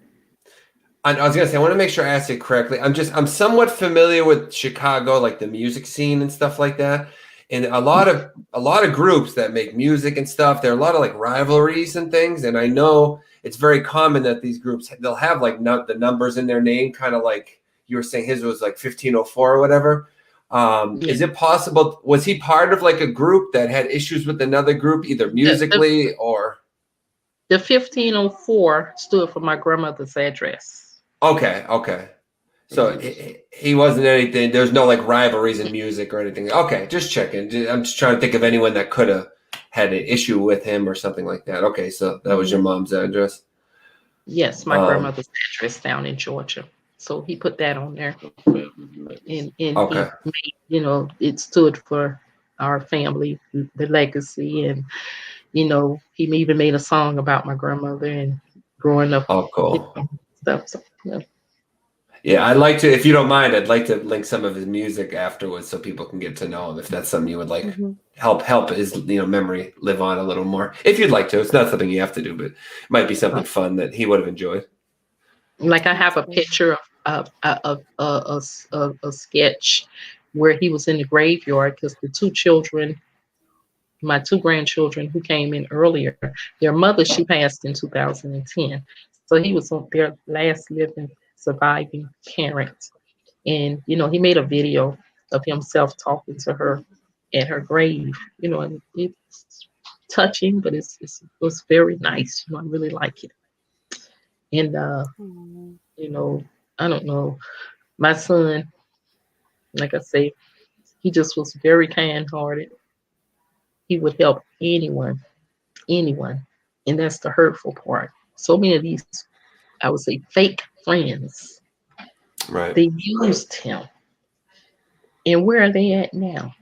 I was going to say, I want to make sure I asked it correctly. I'm somewhat familiar with Chicago, like the music scene and stuff like that. And a lot of groups that make music and stuff, there are a lot of like rivalries and things. And I know it's very common that these groups, they'll have like the numbers in their name, kind of like you were saying his was like 1504 or whatever. Is it possible, was he part of like a group that had issues with another group, either musically or? The 1504 stood for my grandmother's address. Okay. So he wasn't anything. There's no like rivalries in music or anything. Okay, just checking. I'm just trying to think of anyone that could have had an issue with him or something like that. Okay, so that was your mom's address. Yes, my grandmother's address down in Georgia. So he put that on there, and he made, it stood for our family, the legacy, and he even made a song about my grandmother and growing up. Oh, cool. Stuff. So, yeah, I'd like to, if you don't mind, I'd like to link some of his music afterwards so people can get to know him. If that's something you would like, help his memory live on a little more. If you'd like to, it's not something you have to do, but it might be something fun that he would have enjoyed. Like I have a picture of a sketch where he was in the graveyard because the two children, my two grandchildren who came in earlier, their mother, she passed in 2010. So he was their last living surviving parent. And, he made a video of himself talking to her at her grave, and it's touching, but it was very nice. I really like it. And, I don't know, my son, like I say, he just was very kind-hearted. He would help anyone. And that's the hurtful part. So many of these, I would say, fake friends, right? They used him. And where are they at now?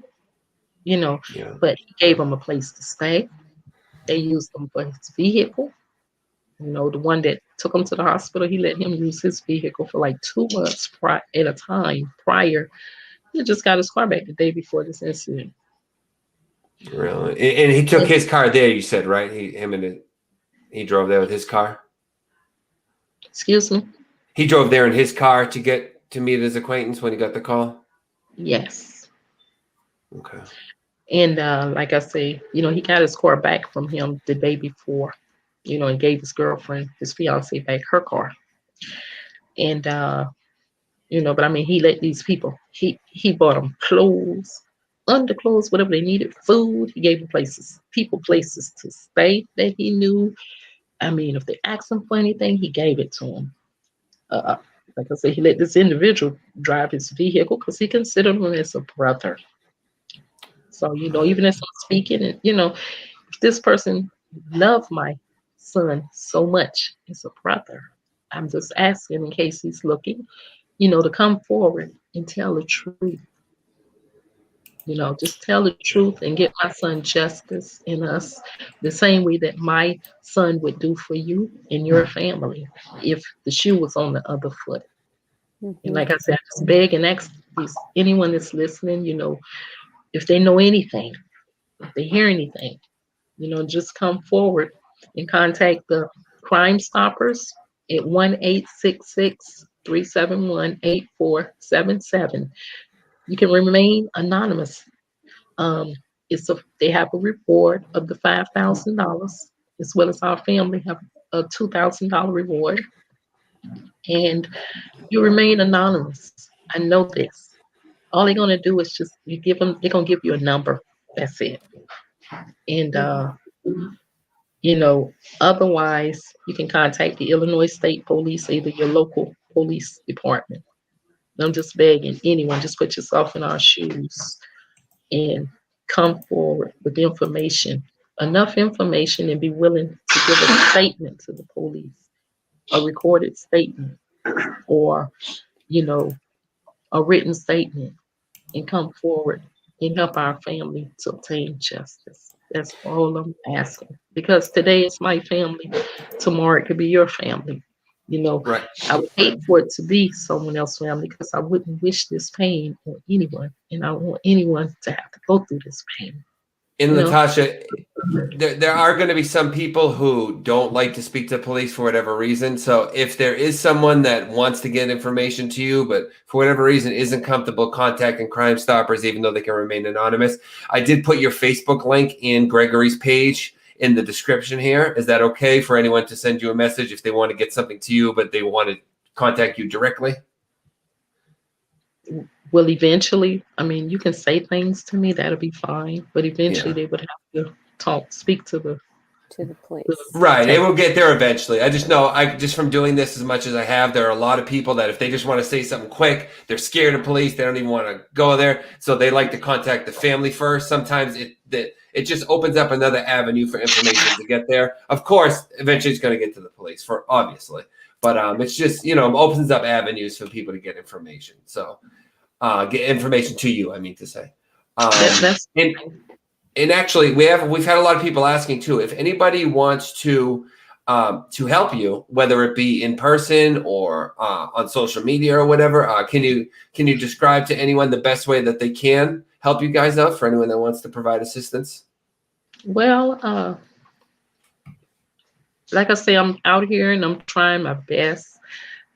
But he gave them a place to stay. They used him for his vehicle. The one that took him to the hospital, he let him use his vehicle for like 2 months at a time prior. He just got his car back the day before this incident. Really? And he took his car there, you said, right? He drove there with his car? Excuse me? He drove there in his car to meet his acquaintance when he got the call? Yes. Okay. And like I say, he got his car back from him the day before, and gave his girlfriend, his fiance, back her car. And, but I mean, he let these people, he bought them clothes, underclothes, whatever they needed, food. He gave them places to stay that he knew. I mean, if they asked him for anything, he gave it to them. Like I said, he let this individual drive his vehicle because he considered him as a brother. So, even as I'm speaking, and, if this person loved my son so much as a brother, I'm just asking in case he's looking, to come forward and tell the truth. Just tell the truth and get my son justice in us the same way that my son would do for you and your family if the shoe was on the other foot. And like I said, I just beg and ask anyone that's listening, if they know anything, if they hear anything, just come forward and contact the Crime Stoppers at 1-866-371-8477. You can remain anonymous. They have a reward of the $5,000, as well as our family have a $2,000 reward, and you remain anonymous. I know this. All they're gonna do is just they're gonna give you a number. That's it. And otherwise you can contact the Illinois State Police, either your local police department. I'm just begging anyone, just put yourself in our shoes and come forward with information, enough information, and be willing to give a statement to the police, a recorded statement, or a written statement, and come forward and help our family to obtain justice. That's all I'm asking. Because today it's my family, tomorrow it could be your family. You know, Right. I would hate for it to be someone else's family because I wouldn't wish this pain on anyone, and I don't want anyone to have to go through this pain. And You know, Latasha, there are going to be some people who don't like to speak to police for whatever reason. So if there is someone that wants to get information to you, but for whatever reason isn't comfortable contacting Crime Stoppers, even though they can remain anonymous, I did put your Facebook link in Gregory's page in the description here. Is that okay for anyone to send you a message if they want to get something to you, but they want to contact you directly? well, eventually, I mean, you can say things to me, that'll be fine, but eventually Yeah. they would have to speak to the police. Right, it will get there eventually. I just know, just from doing this as much as I have, there are a lot of people that if they just want to say something quick, they're scared of police. They don't even want to go there, so they like to contact the family first. Sometimes it just opens up another avenue for information to get there. Of course, eventually it's going to get to the police, for obviously, but it's just opens up avenues for people to get information. So get information to you. I mean to say, that's and actually, we've had a lot of people asking too. If anybody wants to help you, whether it be in person or on social media or whatever, can you describe to anyone the best way that they can help you guys out for anyone that wants to provide assistance? well, like I say, I'm out here and I'm trying my best.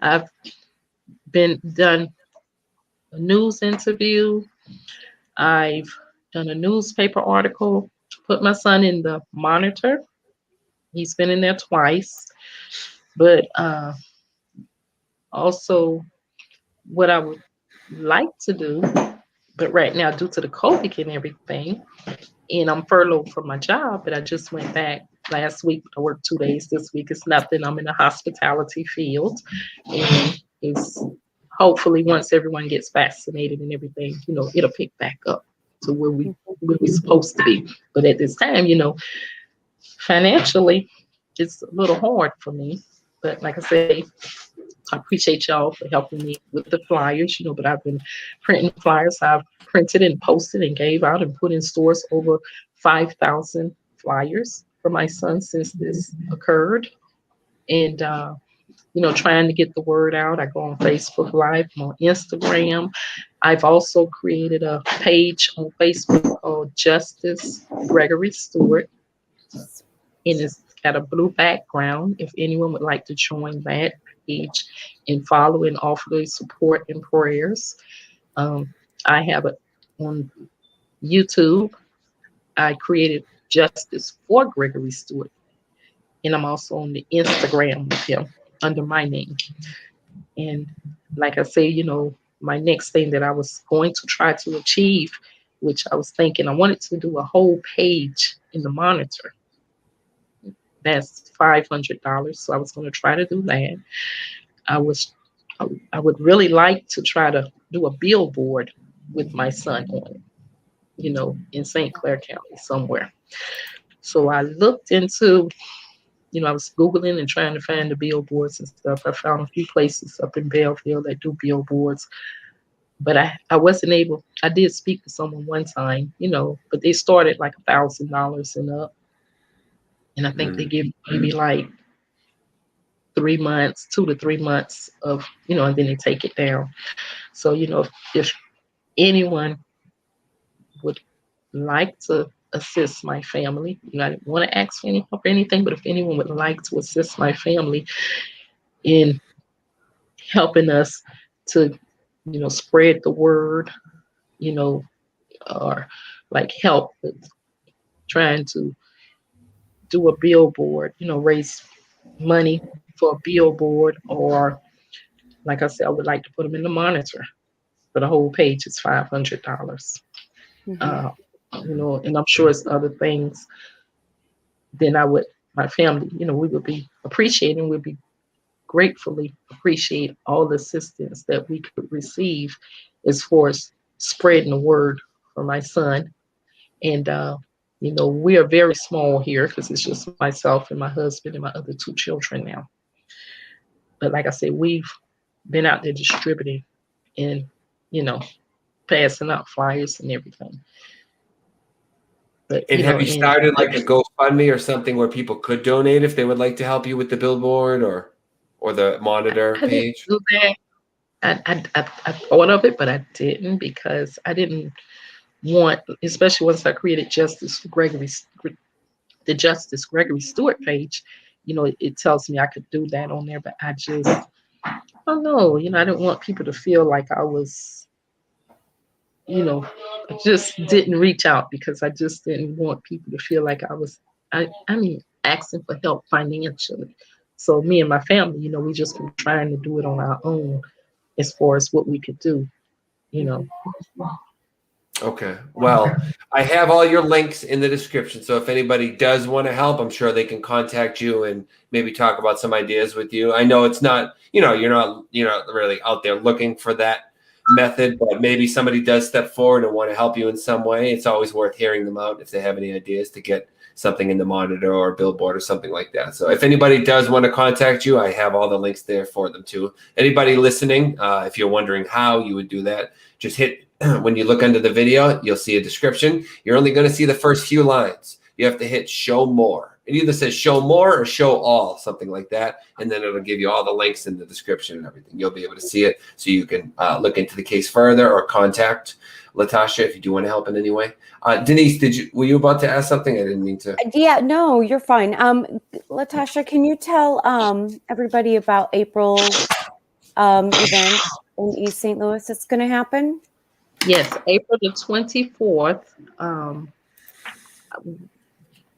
I've done a news interview. I've done a newspaper article, put my son in the Monitor. He's been in there twice. But also, what I would like to do, but right now, due to the COVID and everything, and I'm furloughed from my job, but I just went back last week. I worked 2 days this week. It's nothing. I'm in the hospitality field. And it's hopefully once everyone gets vaccinated and everything, it'll pick back up to where we're supposed to be. But at this time, financially, it's a little hard for me. But like I say, I appreciate y'all for helping me with the flyers, but I've been printing flyers. I've printed and posted and gave out and put in stores over 5,000 flyers for my son since this occurred. And, trying to get the word out. I go on Facebook Live, I'm on Instagram. I've also created a page on Facebook called Justice Gregory Stewart. And it's got a blue background. If anyone would like to join that page and follow and offer their support and prayers. I have it on YouTube. I created Justice for Gregory Stewart. And I'm also on the Instagram with him under my name. And like I say, my next thing that I was going to try to achieve, which I was thinking, I wanted to do a whole page in the Monitor. That's $500. So I was going to try to do that. I would really like to try to do a billboard with my son on it, in St. Clair County somewhere. So I looked into, I was Googling and trying to find the billboards and stuff. I found a few places up in Belleville that do billboards, but I wasn't able. I did speak to someone one time, but they started like $1,000 and up. And I think they give maybe like 3 months, 2 to 3 months of, and then they take it down. So, if anyone would like to assist my family, I didn't want to ask for any help or anything, but if anyone would like to assist my family in helping us to, spread the word, or like help with trying to do a billboard, raise money for a billboard, or like I said, I would like to put them in the Monitor. But the whole page is $500. And I'm sure it's other things. Then my family, we would be appreciating, we'd be gratefully appreciate all the assistance that we could receive as far as spreading the word for my son. And, we are very small here because it's just myself and my husband and my other 2 children now. But like I said, we've been out there distributing and, passing out flyers and everything. But And you have know, you and started like a GoFundMe or something where people could donate if they would like to help you with the billboard or the monitor I didn't page? do that. I thought of it, but I didn't because I didn't want, especially once I created the Justice Gregory Stewart page. You know, it tells me I could do that on there, but I just, I don't know. You know, I didn't want people to feel like I was, you know, I just didn't reach out because I just didn't want people to feel like I was, I mean, asking for help financially. So me and my family, you know, we just been trying to do it on our own as far as what we could do, you know. Okay. Well, I have all your links in the description. So if anybody does want to help, I'm sure they can contact you and maybe talk about some ideas with you. I know it's not, you're not really out there looking for that method, but maybe somebody does step forward and want to help you in some way. It's always worth hearing them out if they have any ideas to get something in the monitor or billboard or something like that. So if anybody does want to contact you, I have all the links there for them too. Anybody listening, if you're wondering how you would do that, just hit when you look under the video, you'll see a description. You're only going to see the first few lines. You have to hit show more. It either says show more or show all, something like that. And then it'll give you all the links in the description and everything. You'll be able to see it so you can look into the case further or contact Latatia if you do want to help in any way. Denise, were you about to ask something? I didn't mean to. Yeah, no, you're fine. Latasha, can you tell everybody about April event in East St. Louis that's going to happen? Yes, April the 24th.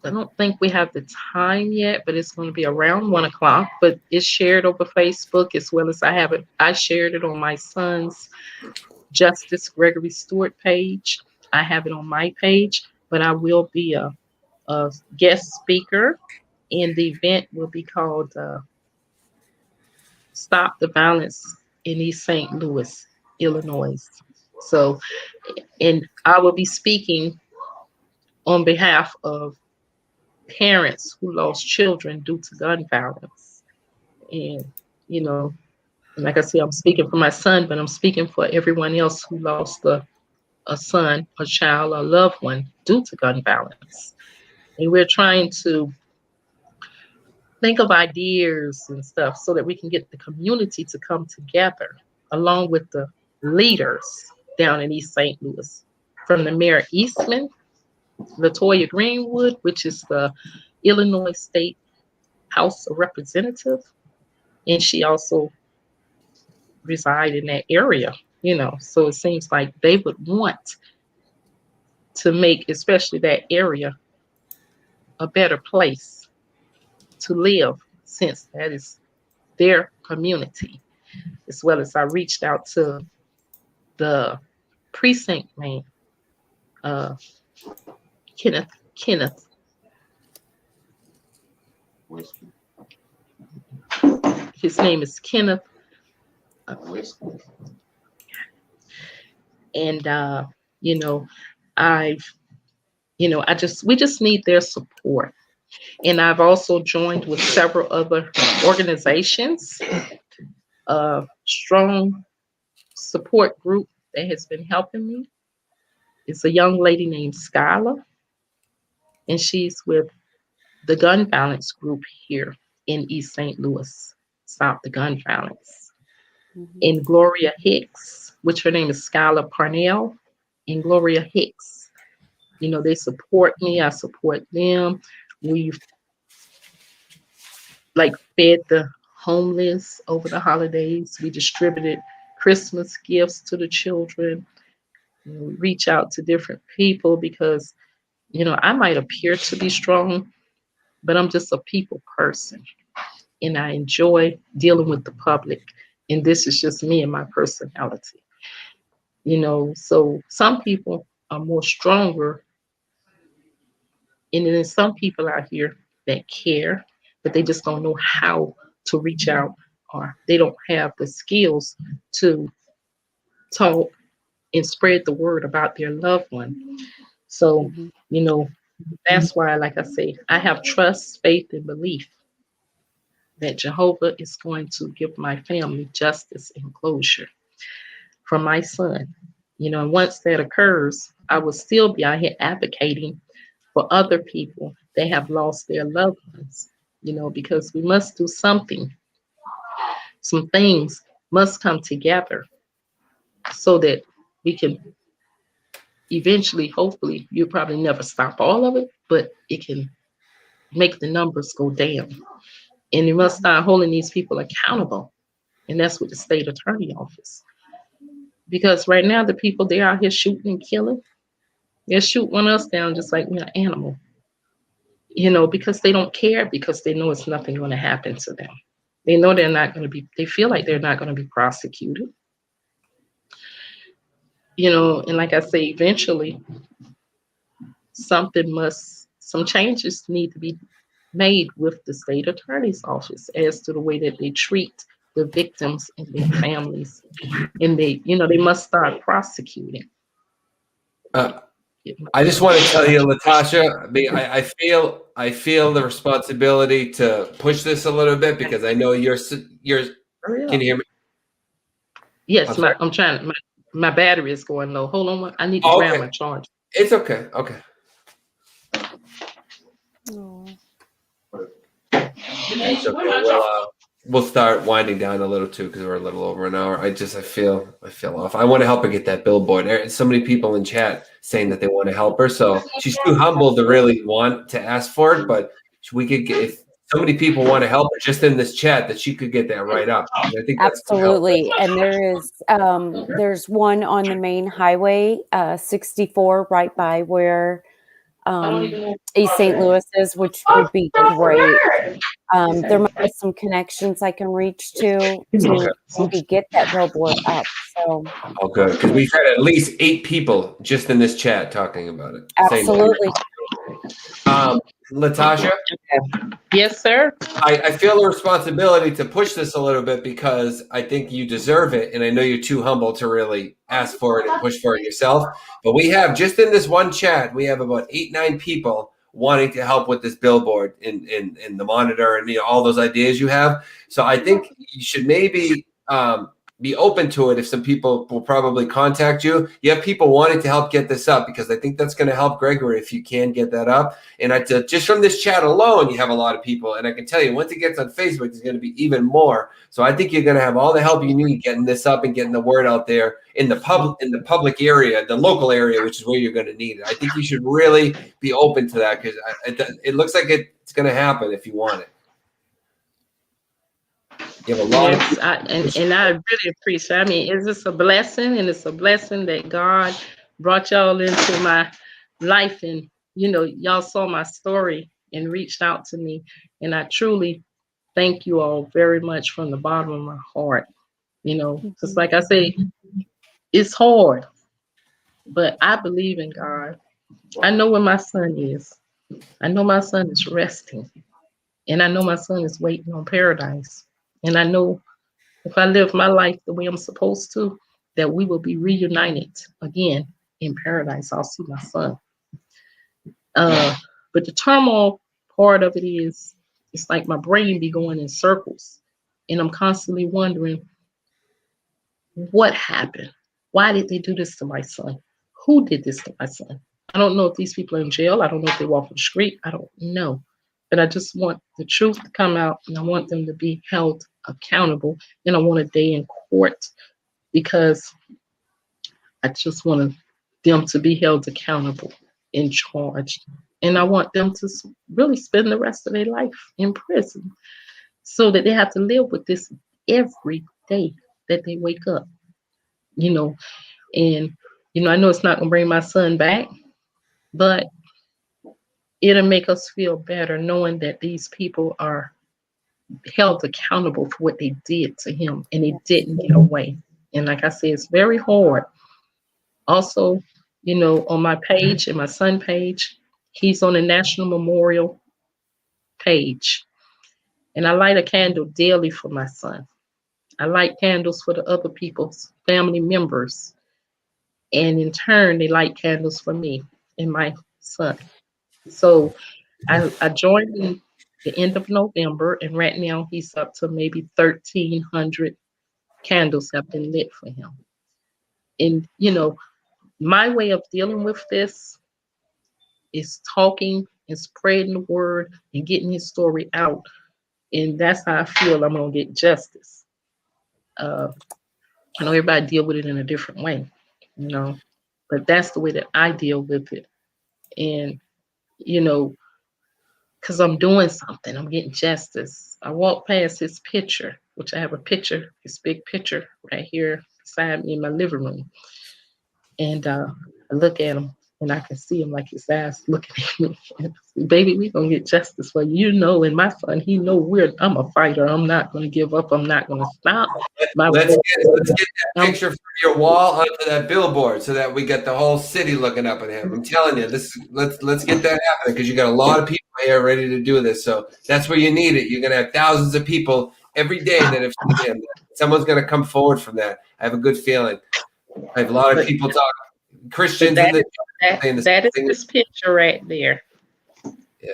I don't think we have the time yet, but it's going to be around 1 o'clock. But it's shared over Facebook as well as I have it. I shared it on my son's Justice Gregory Stewart page. I have it on my page, but I will be a guest speaker, and the event will be called Stop the Violence in East St. Louis, Illinois. So, and I will be speaking on behalf of parents who lost children due to gun violence. And, you know, like I said, I'm speaking for my son, but I'm speaking for everyone else who lost a son, a child, a loved one due to gun violence. And we're trying to think of ideas and stuff so that we can get the community to come together along with the leaders down in East St. Louis, from the Mayor Eastman, Latoya Greenwood, which is the Illinois State House of Representative, and she also reside in that area, you know. So it seems like they would want to make, especially that area, a better place to live, since that is their community. As well as I reached out to the precinct man, uh, Kenneth. His name is Kenneth, and you know, I've, you know, we just need their support. And I've also joined with several other organizations, a strong support group that has been helping me. It's a young lady named Skylar, and she's with the gun violence group here in East St. Louis, Stop the Gun Violence. And Gloria Hicks, which her name is Skylar Parnell, and Gloria Hicks. You know, they support me, I support them. We've like fed the homeless over the holidays. We distributed Christmas gifts to the children. You know, we reach out to different people because, you know, I might appear to be strong, but I'm just a people person. And I enjoy dealing with the public. And this is just me and my personality. You know, so some people are more stronger, and then there's some people out here that care, but they just don't know how to reach out, or they don't have the skills to talk and spread the word about their loved one. So, you know, that's why, like I say, I have trust, faith, and belief that Jehovah is going to give my family justice and closure for my son. You know, and once that occurs, I will still be out here advocating for other people that have lost their loved ones, because we must do something. Some things must come together so that we can eventually, hopefully, you'll probably never stop all of it, but it can make the numbers go down. And you must start holding these people accountable. And that's with the state attorney office. Because right now, the people, they're out here shooting and killing. They'll shoot one of us down just like we're an animal, because they don't care, because they know it's nothing going to happen to them. They know they feel like they're not going to be prosecuted. And like I say, eventually some changes need to be made with the state attorney's office as to the way that they treat the victims and their families. And they must start prosecuting. I just want to tell you, Latatia, I feel the responsibility to push this a little bit because I know you're can you hear me? Yes, I'm trying. My battery is going low. Hold on, I need to grab my charger. It's okay. Okay. Oh. It's okay. We'll start winding down a little too because we're a little over an hour. I feel off. I want to help her get that billboard. There's so many people in chat saying that they want to help her, so she's too humble to really want to ask for it. But we could get, if so many people want to help her just in this chat, that she could get that right up. And I think absolutely. And there's one on the main highway, 64, right by where East St. Louis is, which would be great. There might be some connections I can reach to maybe get that billboard up. So, good, because we've had at least 8 people just in this chat talking about it. Absolutely. Latasha? Yes, sir. I feel a responsibility to push this a little bit because I think you deserve it, and I know you're too humble to really ask for it and push for it yourself. But we have, just in this one chat, we have about 8-9 people wanting to help with this billboard in the monitor and all those ideas you have. So I think you should maybe be open to it. If some people will probably contact you, you have people wanting to help get this up, because I think that's going to help Gregory if you can get that up. And just from this chat alone, you have a lot of people, and I can tell you once it gets on Facebook, there's going to be even more. So I think you're going to have all the help you need getting this up and getting the word out there in the public area, the local area, which is where you're going to need it. I think you should really be open to that, because it looks like it's going to happen if you want it. You have a lot and I really appreciate it. I mean, it's just a blessing, and it's a blessing that God brought y'all into my life, and y'all saw my story and reached out to me, and I truly thank you all very much from the bottom of my heart. Just like I say, it's hard, but I believe in God. I know where my son is. I know my son is resting, and I know my son is waiting on paradise. And I know if I live my life the way I'm supposed to, that we will be reunited again in paradise. I'll see my son. But the turmoil part of it is, it's like my brain be going in circles, and I'm constantly wondering, what happened? Why did they do this to my son? Who did this to my son? I don't know if these people are in jail. I don't know if they walk on the street. I don't know. But I just want the truth to come out, and I want them to be held accountable. And I want a day in court, because I just want them to be held accountable and charged. And I want them to really spend the rest of their life in prison, so that they have to live with this every day that they wake up. And I know it's not going to bring my son back, but it'll make us feel better knowing that these people are held accountable for what they did to him, and they didn't get away. And like I said, it's very hard. Also, on my page and my son page, he's on the National Memorial page. And I light a candle daily for my son. I light candles for the other people's family members. And in turn, they light candles for me and my son. So I joined in the end of November, and right now he's up to maybe 1,300 candles have been lit for him. And, my way of dealing with this is talking and spreading the word and getting his story out. And that's how I feel I'm gonna get justice. I know everybody deal with it in a different way, you know, but that's the way that I deal with it. And, you know, because I'm doing something, I'm getting justice. I walk past his picture, which I have a picture, his big picture right here beside me in my living room. And I look at him and I can see him like his eyes looking at me. And I say, baby, we gonna get justice for you. You know, and my son, he know I'm a fighter. I'm not gonna give up. I'm not gonna stop. My Let's get that I'm picture from your wall onto that billboard so that we get the whole city looking up at him. I'm telling you, let's get that happening because you got a lot of people here ready to do this. So that's where you need it. You're gonna have thousands of people every day that have seen him. Someone's gonna come forward from that. I have a good feeling. I have a lot of but, people talking. but Christians in the saying the that same is thing. this picture right there. Yeah.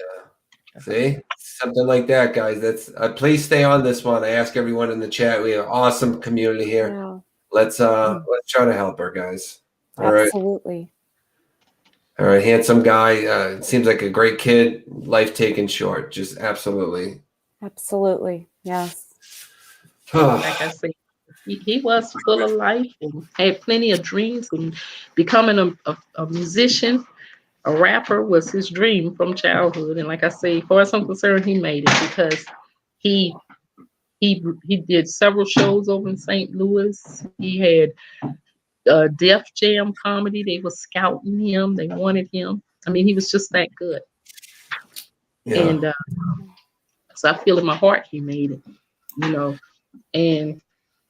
See, something like that, guys. That's please stay on this one. I ask everyone in the chat. We have an awesome community here. Yeah, Let's try to help her, guys. All right. absolutely. All right, handsome guy. Seems like a great kid. Life taken short. Just absolutely. Absolutely. Yes. Like I said, he was full of life and had plenty of dreams, and becoming a musician, a rapper was his dream from childhood. And like I say, as far as I'm concerned, he made it because he he did several shows over in St. Louis. He had Def Jam comedy. They were scouting him. They wanted him. I mean, he was just that good. Yeah. And so I feel in my heart he made it, you know. And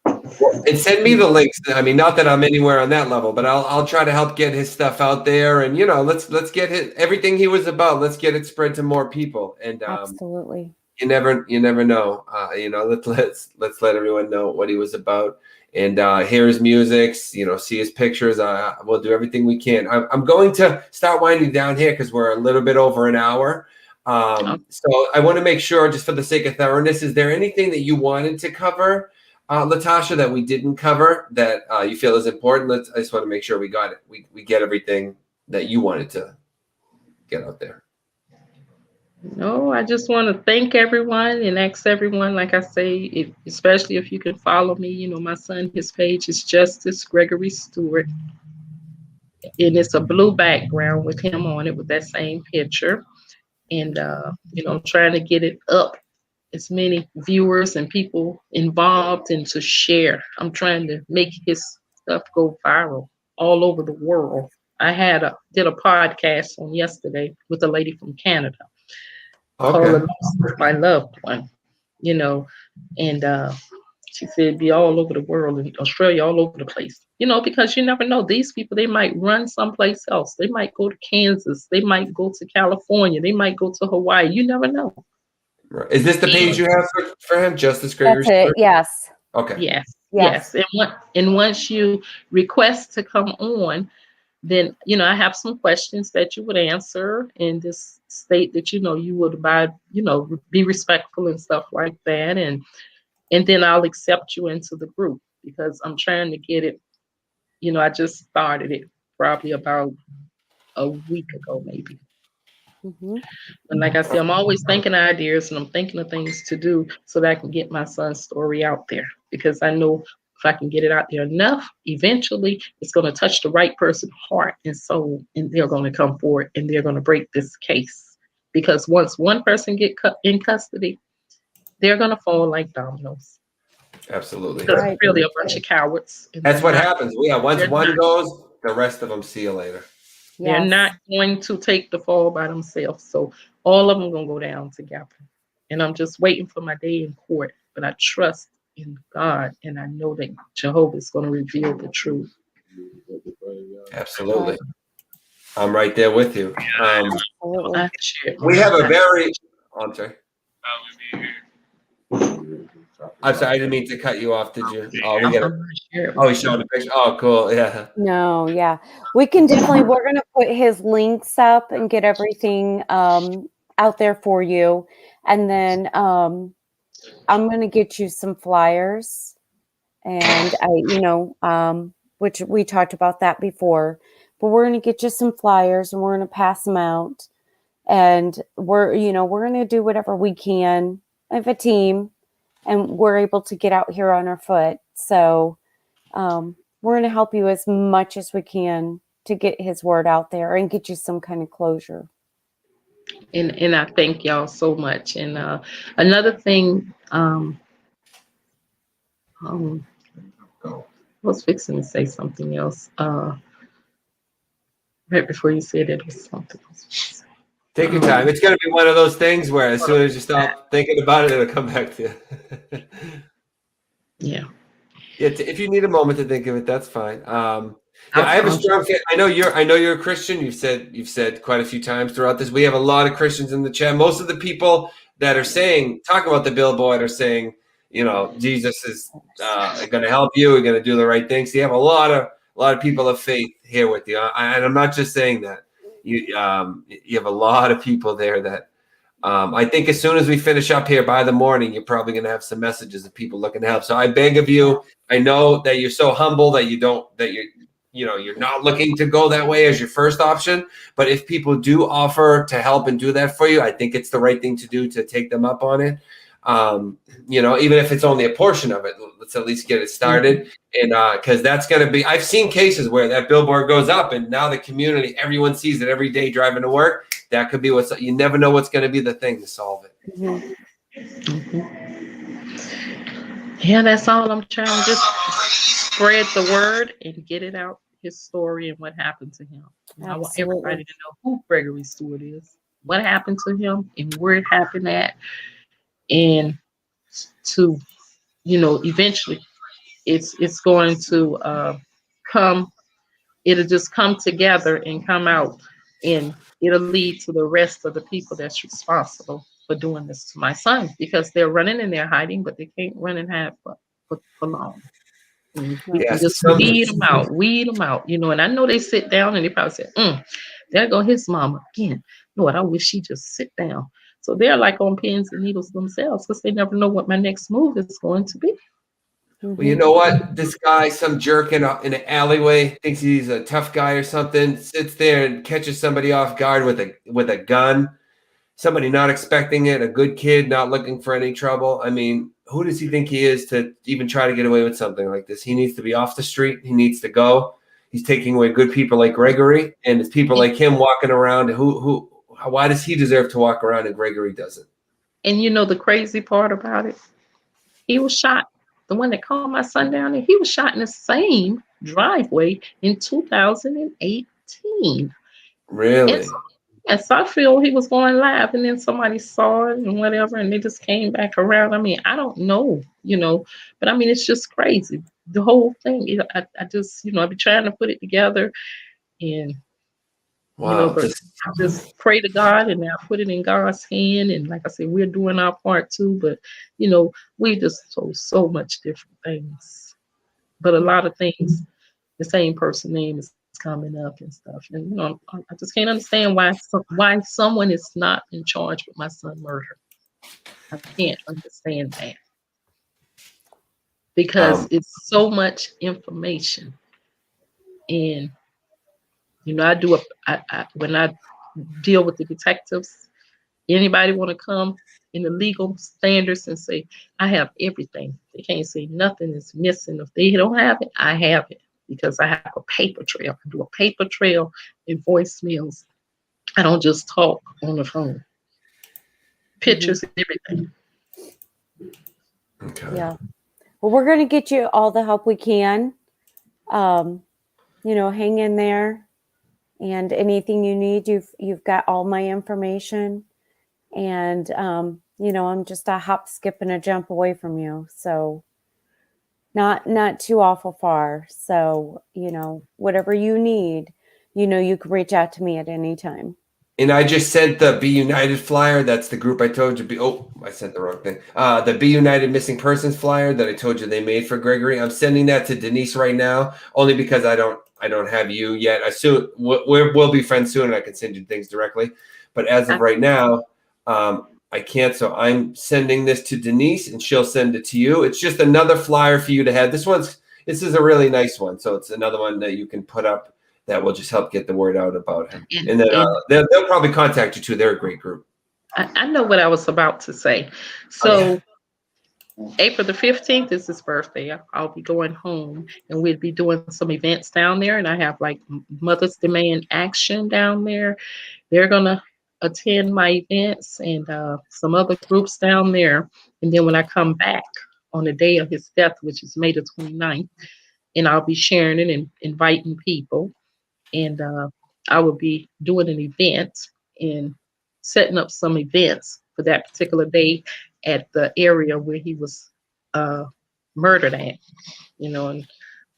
And send me the links. I mean, not that I'm anywhere on that level, but I'll try to help get his stuff out there. And let's get everything he was about. Let's get it spread to more people. And Absolutely. you never know. Let's let everyone know what he was about and hear his music. See his pictures. We'll do everything we can. I'm going to start winding down here because we're a little bit over an hour. So I want to make sure, just for the sake of thoroughness, is there anything that you wanted to cover, Latasha, that we didn't cover that you feel is important? I just want to make sure we got it. We get everything that you wanted to get out there. no, I just want to thank everyone and ask everyone, like I say, especially if you can follow me. You know, my son, his page is Justice Gregory Stewart, and it's a blue background with him on it with that same picture. And I'm trying to get it up as many viewers and people involved and to share. I'm trying to make his stuff go viral all over the world. I did a podcast on yesterday with a lady from Canada called Okay. The Loss of My Loved One, you know, and she said be all over the world, in Australia, all over the place, because you never know. These people, they might run someplace else. They might go to Kansas. They might go to California. They might go to Hawaii. You never know. Right. Is this the page you have for him, Justice Gregory? That's it. Yes. Okay. Yes. And once you request to come on, then I have some questions that you would answer in this state that you would abide, be respectful and stuff like that, and then I'll accept you into the group because I'm trying to get it. I just started it probably about a week ago, maybe. Mm-hmm. And like I said, I'm always thinking of ideas and I'm thinking of things to do so that I can get my son's story out there, because I know if I can get it out there enough, eventually it's going to touch the right person's heart and soul, and they're going to come forward and they're going to break this case. Because once one person get in custody, they're going to fall like dominoes. Absolutely. Because they're really a bunch of cowards. That's what happens. Yeah, once they're one not- goes, the rest of them see you later. They're Yes. not going to take the fall by themselves. So all of them going to go down together. And I'm just waiting for my day in court. But I trust in God, and I know that Jehovah is going to reveal the truth. Absolutely. I'm right there with you. Absolutely. We have a very. Oh, I'm sorry. I'm sorry. I didn't mean to cut you off. Did you? Oh, we got. Oh, he's showing the picture. Oh, cool. Yeah. No, yeah. We can definitely, we're going to put his links up and get everything out there for you. And then I'm going to get you some flyers. And which we talked about that before. but we're going to get you some flyers and we're going to pass them out. And we're going to do whatever we can as a team, and we're able to get out here on our foot. So we're going to help you as much as we can to get his word out there and get you some kind of closure. And I thank y'all so much. And another thing, I was fixing to say something else. Right before you said it was something else. Take your time. It's going to be one of those things where as soon as you stop thinking about it, it'll come back to you. Yeah. If you need a moment to think of it, that's fine. I have a strong. I know you're a Christian. You've said quite a few times throughout this. We have a lot of Christians in the chat. Most of the people that are talking about the billboard are saying, Jesus is going to help you. We're going to do the right things. So you have a lot of people of faith here with you, and I'm not just saying that. You have a lot of people there that I think as soon as we finish up here by the morning, you're probably going to have some messages of people looking to help. So I beg of you. I know that you're so humble that you're not looking to go that way as your first option. But if people do offer to help and do that for you, I think it's the right thing to do to take them up on it. Even if it's only a portion of it, let's at least get it started. And because that's going to be, I've seen cases where that billboard goes up and now the community, everyone sees it every day driving to work. That could be you never know what's going to be the thing to solve it. Yeah, that's all I'm trying to just spread the word and get it out, his story and what happened to him. I want everybody to know who Gregory Stewart is, what happened to him and where it happened at. And to, eventually it's going to it'll just come together and come out, and it'll lead to the rest of the people that's responsible for doing this to my son, because they're running and they're hiding, but they can't run and hide for long. We can just weed them out, and I know they sit down and they probably say, there go his mama again. Lord, I wish she just sit down. So they're like on pins and needles themselves because they never know what my next move is going to be. Well, you know what? This guy, some jerk in an alleyway, thinks he's a tough guy or something, sits there and catches somebody off guard with a gun. Somebody not expecting it, a good kid, not looking for any trouble. I mean, who does he think he is to even try to get away with something like this? He needs to be off the street. He needs to go. He's taking away good people like Gregory, and it's people like him walking around. Why does he deserve to walk around and Gregory doesn't? And the crazy part about it, he was shot. The one that called my son down there, he was shot in the same driveway in 2018. Really? And so I feel he was going live, and then somebody saw it and whatever, and they just came back around. I mean, I don't know, but I mean, it's just crazy. The whole thing, I just, I've been trying to put it together, and, wow. But I just pray to God, and I put it in God's hand. And like I said, we're doing our part too, but, we just told so much different things, but a lot of things, the same person name is coming up and stuff. And, I just can't understand why someone is not in charge with my son murder. I can't understand that, because it's so much information. And, when I deal with the detectives, anybody want to come in the legal standards and say, I have everything. They can't say nothing is missing. If they don't have it, I have it, because I have a paper trail. I do a paper trail in voicemails. I don't just talk on the phone. Pictures, everything. Okay. Yeah. Well, we're going to get you all the help we can. Hang in there. And anything you need, you've got all my information. And, I'm just a hop, skip, and a jump away from you. So not too awful far. So, whatever you need, you can reach out to me at any time. And I just sent the Be United flyer. That's the group I told you. I sent the wrong thing. The Be United Missing Persons flyer that I told you they made for Gregory. I'm sending that to Denise right now, only because I don't have you yet. We'll be friends soon, and I can send you things directly. But as of right now, I can't. So I'm sending this to Denise, and she'll send it to you. It's just another flyer for you to have. This is a really nice one. So it's another one that you can put up that will just help get the word out about him. And, And then and they'll probably contact you too. They're a great group. I know what I was about to say. So April the 15th is his birthday. I'll be going home and we'll be doing some events down there. And I have like Mother's Demand Action down there. They're going to attend my events and some other groups down there. And then when I come back on the day of his death, which is May the 29th, and I'll be sharing it and inviting people. And I will be doing an event and setting up some events for that particular day at the area where he was murdered at, and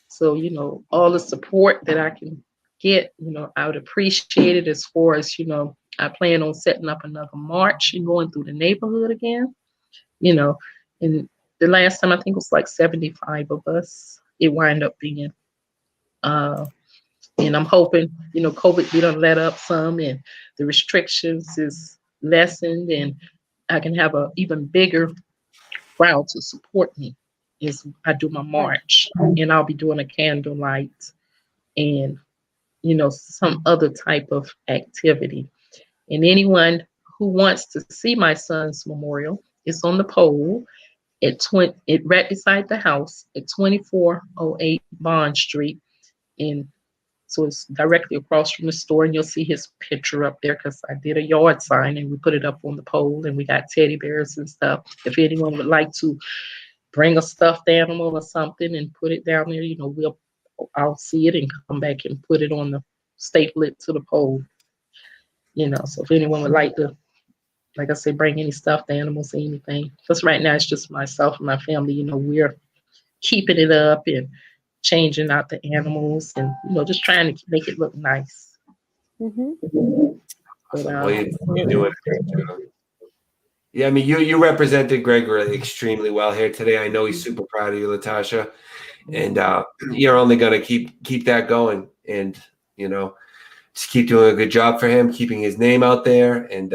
so, all the support that I can get, I would appreciate it. As far as, I plan on setting up another march and going through the neighborhood again, and the last time I think it was like 75 of us, it wind up being, and I'm hoping, COVID we done let up some and the restrictions is lessened and I can have a even bigger crowd to support me as I do my march. And I'll be doing a candlelight and, some other type of activity. And anyone who wants to see my son's memorial is on the pole right beside the house at 2408 Bond Street. So it's directly across from the store, and you'll see his picture up there because I did a yard sign and we put it up on the pole, and we got teddy bears and stuff. If anyone would like to bring a stuffed animal or something and put it down there, I'll see it and come back and put it on staple it to the pole. So if anyone would like to, like I said, bring any stuffed animals or anything, because right now it's just myself and my family. We're keeping it up and changing out the animals and just trying to make it look nice. Mm-hmm. But, Well, you're doing a great job. Yeah, I mean, you represented Gregory extremely well here today. I know he's super proud of you, Latatia, and you're only going to keep that going, and just keep doing a good job for him, keeping his name out there, and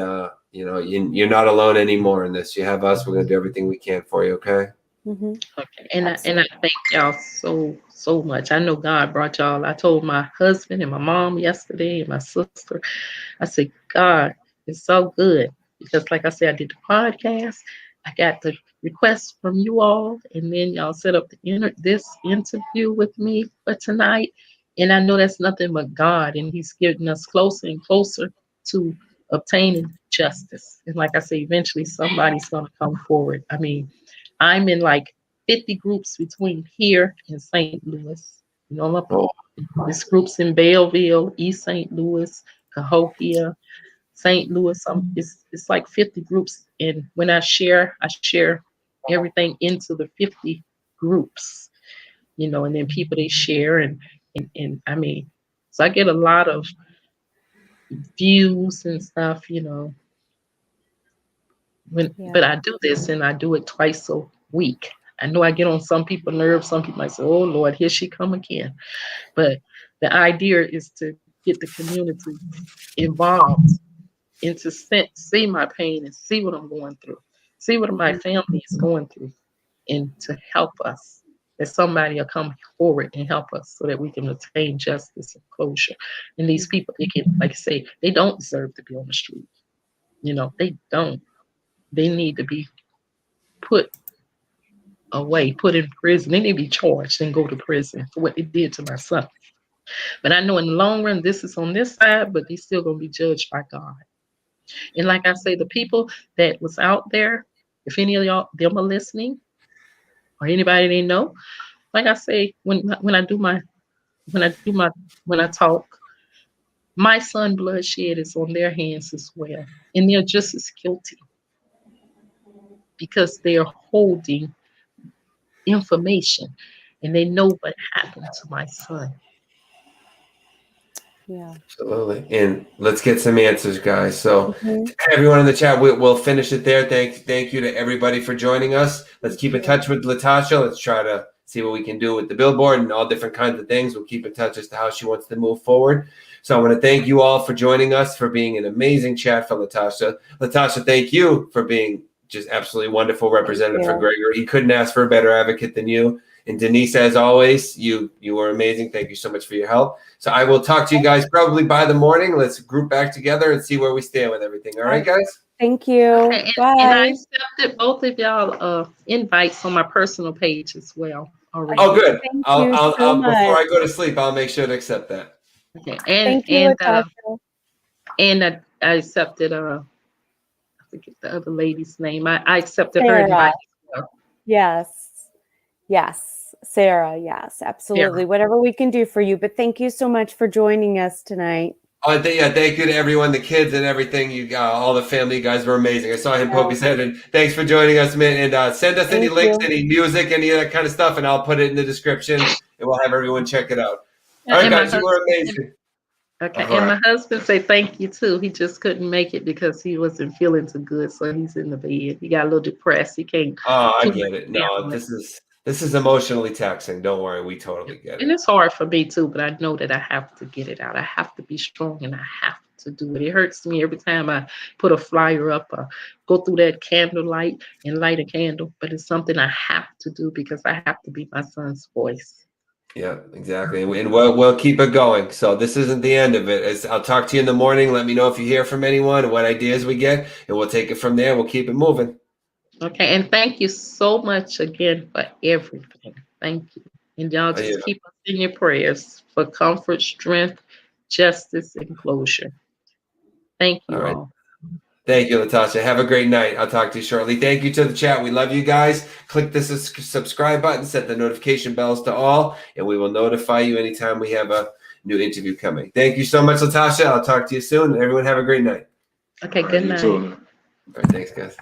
you're not alone anymore in this. You have us. We're going to do everything we can for you. Okay. Mm-hmm. Okay, and I thank y'all so much. I know God brought y'all. I told my husband and my mom yesterday and my sister, I said, God is so good, because like I said, I did the podcast. I got the request from you all, and then y'all set up this interview with me for tonight. And I know that's nothing but God, and He's getting us closer and closer to obtaining justice. And like I say, eventually somebody's going to come forward. I mean, I'm in like 50 groups between here and St. Louis. There's groups in Belleville, East St. Louis, Cahokia, St. Louis. It's like 50 groups. And when I share everything into the 50 groups, and then people they share and I mean, so I get a lot of views and stuff, but I do this and I do it twice a week. I know I get on some people's nerves. Some people might say, oh Lord, here she come again. But the idea is to get the community involved and to see my pain and see what I'm going through, see what my family is going through, and to help us. That somebody will come forward and help us so that we can attain justice and closure. And these people, they can, like I say, they don't deserve to be on the street. They don't. They need to be put away, put in prison. They need to be charged and go to prison for what they did to my son. But I know in the long run, this is on this side, but they're still going to be judged by God. And like I say, the people that was out there, if any of y'all them are listening, or anybody they know, like I say, when I talk, my son bloodshed is on their hands as well, and they're just as guilty because they are holding information and they know what happened to my son. Yeah. Absolutely. And let's get some answers, guys. So Mm-hmm. everyone in the chat, we'll finish it there. Thank you to everybody for joining us. Let's keep in touch with Latatia. Let's try to see what we can do with the billboard and all different kinds of things. We'll keep in touch as to how she wants to move forward. So I want to thank you all for joining us, for being an amazing chat for Latatia. Latatia, thank you for being just absolutely wonderful representative for you. Gregory. He couldn't ask for a better advocate than you. And Denise, as always, you were amazing. Thank you so much for your help. So I will talk to you guys probably by the morning. Let's group back together and see where we stand with everything. All right, guys? Thank you. Okay, Bye. and I accepted both of y'all invites on my personal page as well already. Oh, good. Thank I'll you so much. before I go to sleep, I'll make sure to accept that. Okay, Thank you, Latatia. and I accepted I forget the other lady's name. I accepted her Sarah. invite as well. Yes, Sarah. Yes, absolutely. Sarah. Whatever we can do for you. But thank you so much for joining us tonight. Thank you to everyone, the kids and everything. You got all the family. You guys were amazing. I saw him poke his head, and thanks for joining us, man. And send us any links, any music, any of that kind of stuff, and I'll put it in the description, and we'll have everyone check it out. All right, guys, you were amazing. Okay, and my husband say thank you too. He just couldn't make it because he wasn't feeling too good, so he's in the bed. He got a little depressed. He can't. Oh, I get it. No, this is emotionally taxing. Don't worry, we totally get it. And it's hard for me too, but I know that I have to get it out. I have to be strong, and I have to do it. It hurts me every time I put a flyer up or go through that candlelight and light a candle, but it's something I have to do because I have to be my son's voice. Yeah, exactly. And we'll keep it going. So this isn't the end of it. I'll talk to you in the morning. Let me know if you hear from anyone and what ideas we get, and we'll take it from there. We'll keep it moving. Okay, and thank you so much again for everything. Thank you. And y'all just keep us in your prayers for comfort, strength, justice, and closure. Thank you all. Thank you, Latatia. Have a great night. I'll talk to you shortly. Thank you to the chat. We love you guys. Click the subscribe button, set the notification bells to all, and we will notify you anytime we have a new interview coming. Thank you so much, Latatia. I'll talk to you soon. Everyone have a great night. Okay, good night. All right, thanks, guys.